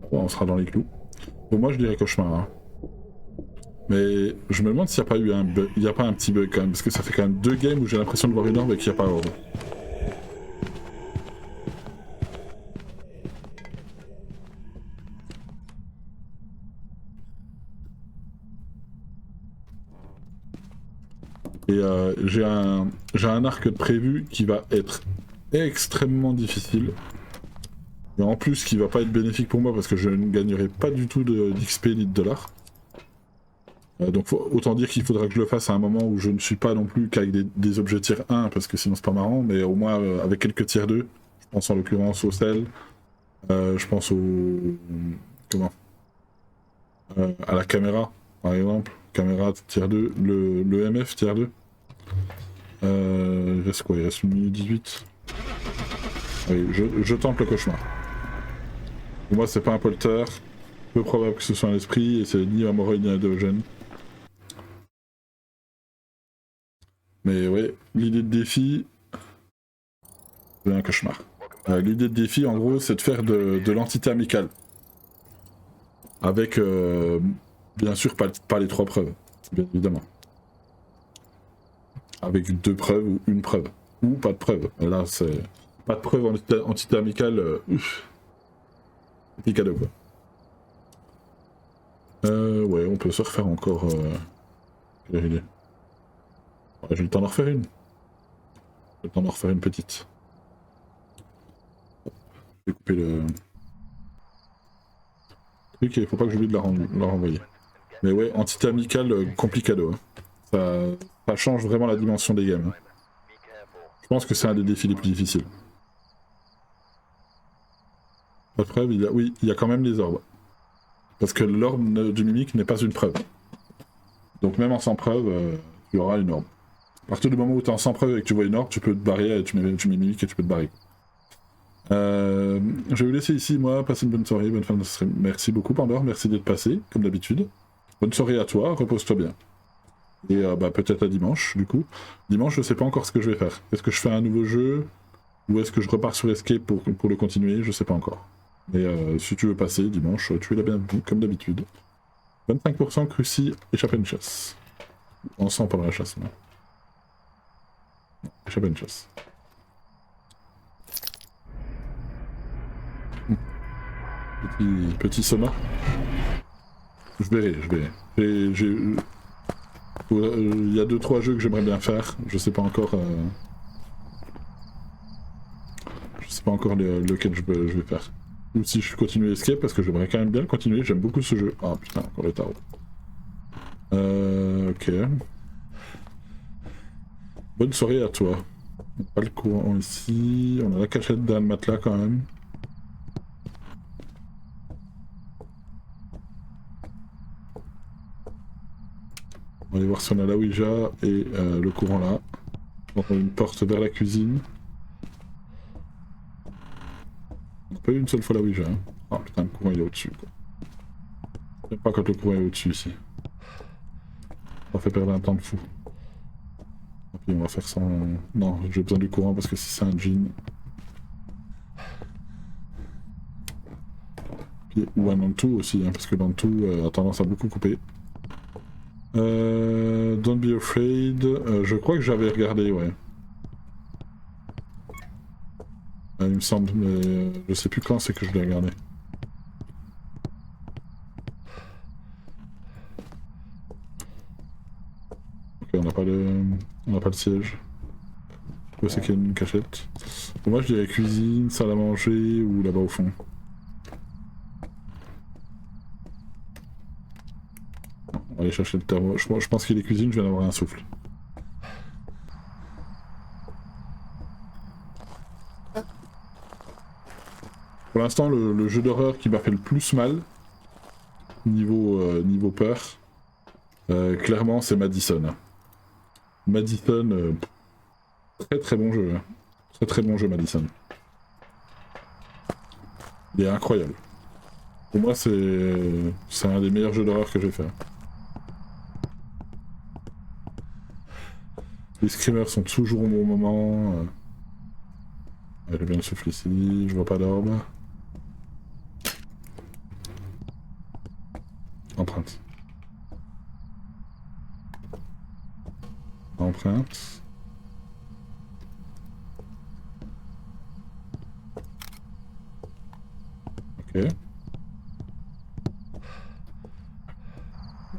Bon, on sera dans les clous. Pour moi, je dirais cauchemar. Hein. Mais je me demande s'il n'y a pas eu un bug. Il n'y a pas un petit bug quand même, parce que ça fait quand même 2 games où j'ai l'impression de voir une orbe et qu'il n'y a pas d'orbe. Et j'ai un arc de prévu qui va être extrêmement difficile. Et en plus qui va pas être bénéfique pour moi parce que je ne gagnerai pas du tout d'XP ni de dollars. Donc autant dire qu'il faudra que je le fasse à un moment où je ne suis pas non plus qu'avec des objets tier 1 parce que sinon c'est pas marrant, mais au moins avec quelques tier 2. Je pense en l'occurrence au sel, je pense au... comment à la caméra par exemple, caméra tier 2, le MF tier 2. Il reste quoi? Il reste 1 minute 18. Allez, je tente le cauchemar. Pour moi, c'est pas un polter. Peu probable que ce soit un esprit, et c'est ni un Moroi ni un Déogène. Mais ouais, l'idée de défi... C'est un cauchemar. L'idée de défi, en gros, c'est de faire de l'entité amicale. Avec, bien sûr, pas les 3 preuves, bien évidemment. Avec 2 preuves ou une preuve. Ou pas de preuve. Et là, c'est... Pas de preuve en entité amicale, petit cadeau, quoi. Ouais, on peut se refaire encore... Quelle idée. Ouais, j'ai le temps d'en refaire une. J'ai le temps d'en refaire une petite. Je vais couper le... truc et faut pas que j'oublie de la renvoyer. Mais ouais, entité amicale, complicado. Hein. Ça change vraiment la dimension des games. Hein. Je pense que c'est un des défis les plus difficiles. Pas de preuve, oui, il y a quand même les orbes. Parce que l'orbe du mimique n'est pas une preuve. Donc même en sans preuve, tu auras une orbe. À partir du moment où tu es en sans preuve et que tu vois une orbe, tu peux te barrer, tu mets mimique et tu peux te barrer. Je vais vous laisser ici, moi, passer une bonne soirée, bonne fin de stream. Merci beaucoup Pandore, merci d'être passé, comme d'habitude. Bonne soirée à toi, repose-toi bien. Et bah, peut-être à dimanche, du coup. Dimanche, je sais pas encore ce que je vais faire. Est-ce que je fais un nouveau jeu ou est-ce que je repars sur Escape pour le continuer? Je sais pas encore. Mais si tu veux passer dimanche, tu es la bienvenue, comme d'habitude. 25% Cruci, échappe à une chasse. On sent pendant la chasse, non? Échappe à une chasse. Petit Soma. Je verrai. Il y a 2-3 jeux que j'aimerais bien faire, je sais pas encore. Je sais pas encore lequel je vais faire. Ou si je continue Escape parce que j'aimerais quand même bien le continuer, j'aime beaucoup ce jeu. Ah putain, encore le tarot. Ok. Bonne soirée à toi. On n'a pas le courant ici, on a la cachette d'un matelas quand même. On va aller voir si on a la Ouija et le courant là. On a une porte vers la cuisine. On n'a pas eu une seule fois la Ouija. Hein. Ah putain, le courant il est au-dessus quoi. J'aime pas quand le courant est au-dessus ici. Ça fait perdre un temps de fou. Et puis on va faire sans... Non, j'ai besoin du courant parce que si c'est un jean... Ou un Nantou aussi, hein, parce que Nantou a tendance à beaucoup couper. Don't be afraid, je crois que j'avais regardé, ouais. Il me semble, mais je sais plus quand c'est que je l'ai regardé. Ok, on n'a pas le siège. Où c'est qu'il y a une cachette? Pour moi je dirais cuisine, salle à manger ou là-bas au fond. On va aller chercher le terreau. Je pense qu'il est cuisine, je viens d'avoir un souffle. Pour l'instant, le jeu d'horreur qui m'a fait le plus mal, niveau peur, clairement c'est Madison. Madison, très très bon jeu. Très bon jeu Madison. Il est incroyable. Pour moi c'est un des meilleurs jeux d'horreur que j'ai fait. Les screamers sont toujours au bon moment. J'ai bien le souffle ici, je vois pas d'orbe. Empreinte. Empreinte. Ok.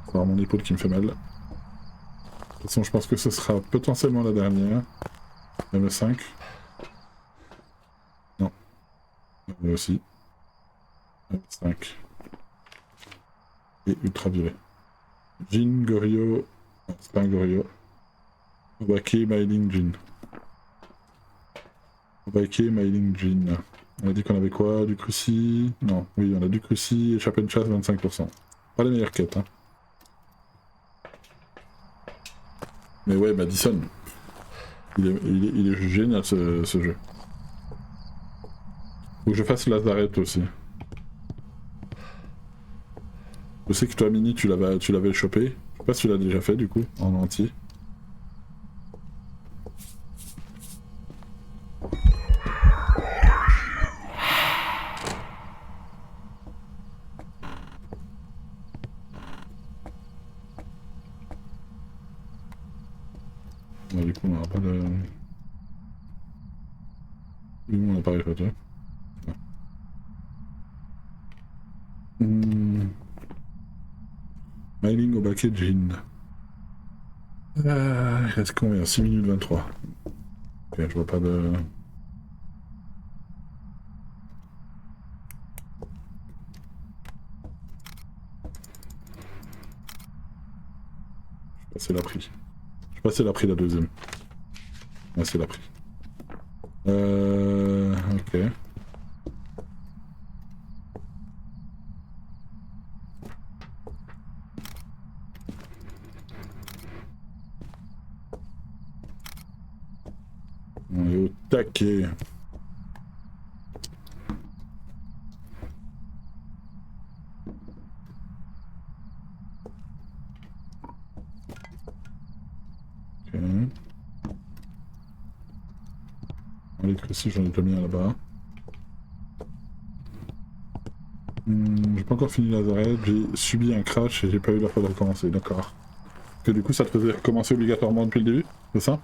C'est mon épaule qui me fait mal. De toute façon, je pense que ce sera potentiellement la dernière. M5. Non. M aussi. M5. Et ultraviolet. Jin, Goryo. C'est pas un Goryo. Obake, Mailing, Jin. Obake, Mailing, Jin. On a dit qu'on avait quoi? Du cruci? Non, oui, on a du cruci et chapeau de chasse 25%. Pas les meilleures quêtes, hein. Mais ouais, Madison. Il est génial ce jeu. Faut que je fasse Lazareth aussi. Je sais que toi, Mini, tu l'avais chopé. Je sais pas si tu l'as déjà fait, du coup, en entier. Bon, du coup, on n'aura pas de... Oui, mon appareil photo. Hmm. Mailing au baquet de jean. Il reste combien? 6 minutes 23. Ok, je vois pas de... Je sais pas si elle a pris. Je sais pas si elle a pris la deuxième. Ah, c'est la pris. Ok. On est au taquet. Ok. L'électricité, j'en ai déjà mis un là-bas. J'ai pas encore fini Lazareth, j'ai subi un crash et j'ai pas eu la fois de recommencer, d'accord. Que du coup ça te faisait recommencer obligatoirement depuis le début, c'est ça?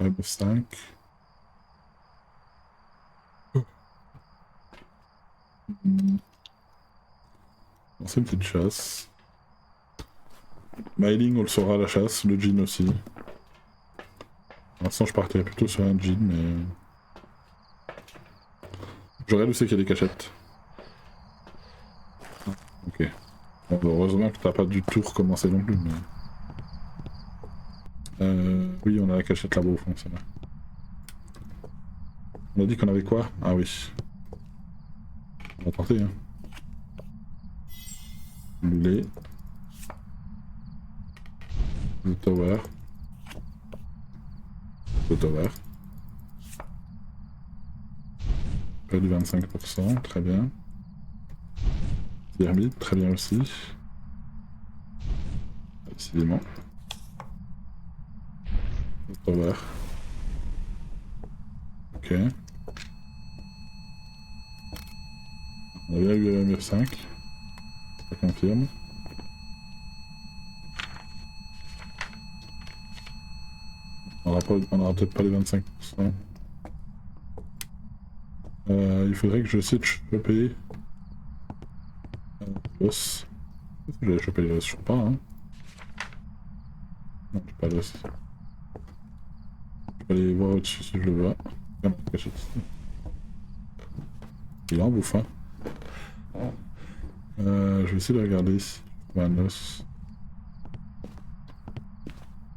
Web 5. C'est une petite chasse. Mailing, on le saura à la chasse, le jean aussi. Pour l'instant je partirais plutôt sur un jean, mais... Je regarde où c'est qu'il y a des cachettes. Ok. Bon, heureusement que t'as pas du tout recommencé non plus, mais... Oui, on a la cachette là-bas au fond, c'est vrai. On a dit qu'on avait quoi? Ah oui. On va tenter, hein. Le tower. Le tower. Perdu 25%, très bien. Thermite, très bien aussi. Décidément. Le tower. Ok. On a bien eu la MF5. Ça confirme. On aura peut-être pas les 25%. Il faudrait que j'essaie de choper... l'os. Est-ce que j'avais chopé l'os? Je crois pas, hein. Non, j'ai pas l'os. Je vais aller voir au-dessus si je le vois. Ah non, caché ici. Il en bouffe, hein. Je vais essayer de regarder ici. Un os.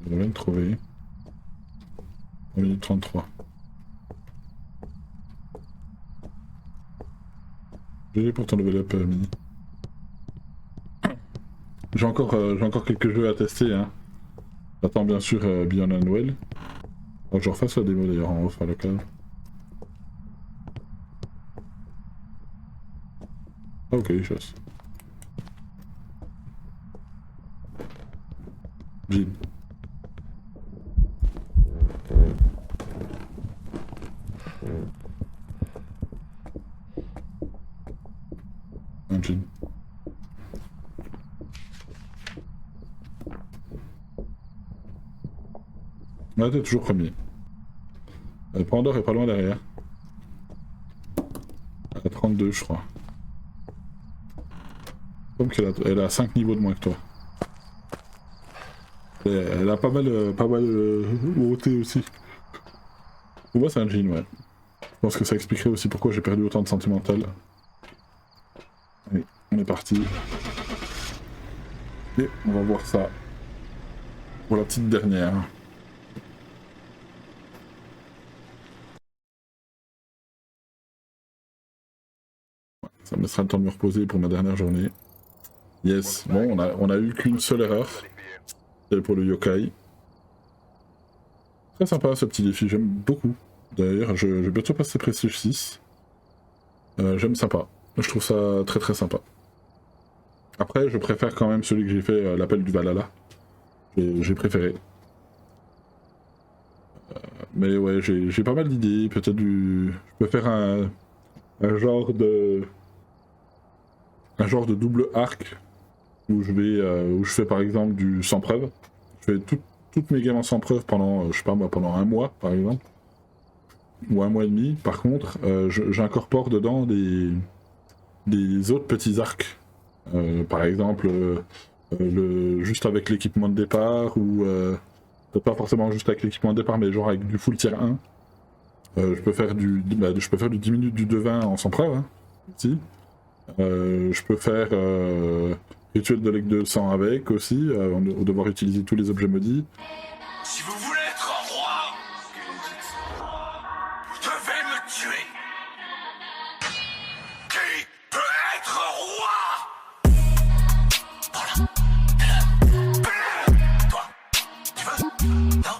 Je vais le trouver. 1 minute 33. GG pour ton level up, Mini. J'ai encore quelques jeux à tester, hein. J'attends bien sûr Beyond Unwell. Faut que je refasse la démo d'ailleurs en off à local. Ah ok, chasse. Jean. Un jean. Ouais, t'es toujours premier. Pandore est pas loin derrière. Elle a 32 je crois. Comme elle a 5 niveaux de moins que toi. Elle a pas mal monté aussi. Pour moi c'est un jean, ouais. Je pense que ça expliquerait aussi pourquoi j'ai perdu autant de sentimental. Allez, on est parti. Et on va voir ça. Pour la petite dernière. Ça me laissera le temps de me reposer pour ma dernière journée. Yes, bon, on a eu qu'une seule erreur. C'était pour le yokai. Très sympa ce petit défi, j'aime beaucoup. D'ailleurs, je vais bientôt passer Prestige 6. J'aime sympa. Je trouve ça très très sympa. Après, je préfère quand même celui que j'ai fait, l'appel du Valhalla. J'ai préféré. Mais ouais, j'ai pas mal d'idées. Peut-être du... Je peux faire un genre de... Un genre de double arc où où je fais par exemple du sans preuve. Je fais toutes mes games en sans preuve pendant, je sais pas moi, pendant un mois par exemple. Ou un mois et demi. Par contre, j'incorpore dedans des autres petits arcs. Par exemple, juste avec l'équipement de départ, ou peut-être pas forcément juste avec l'équipement de départ, mais genre avec du full tier 1. Je peux faire du 10 minutes du devin en sans preuve, hein, aussi. Je peux faire rituel de leg de sang avec aussi, au devoir utiliser tous les objets maudits. Si vous voulez être roi, vous devez me tuer. Qui peut être roi? Voilà. Toi, tu veux? Non?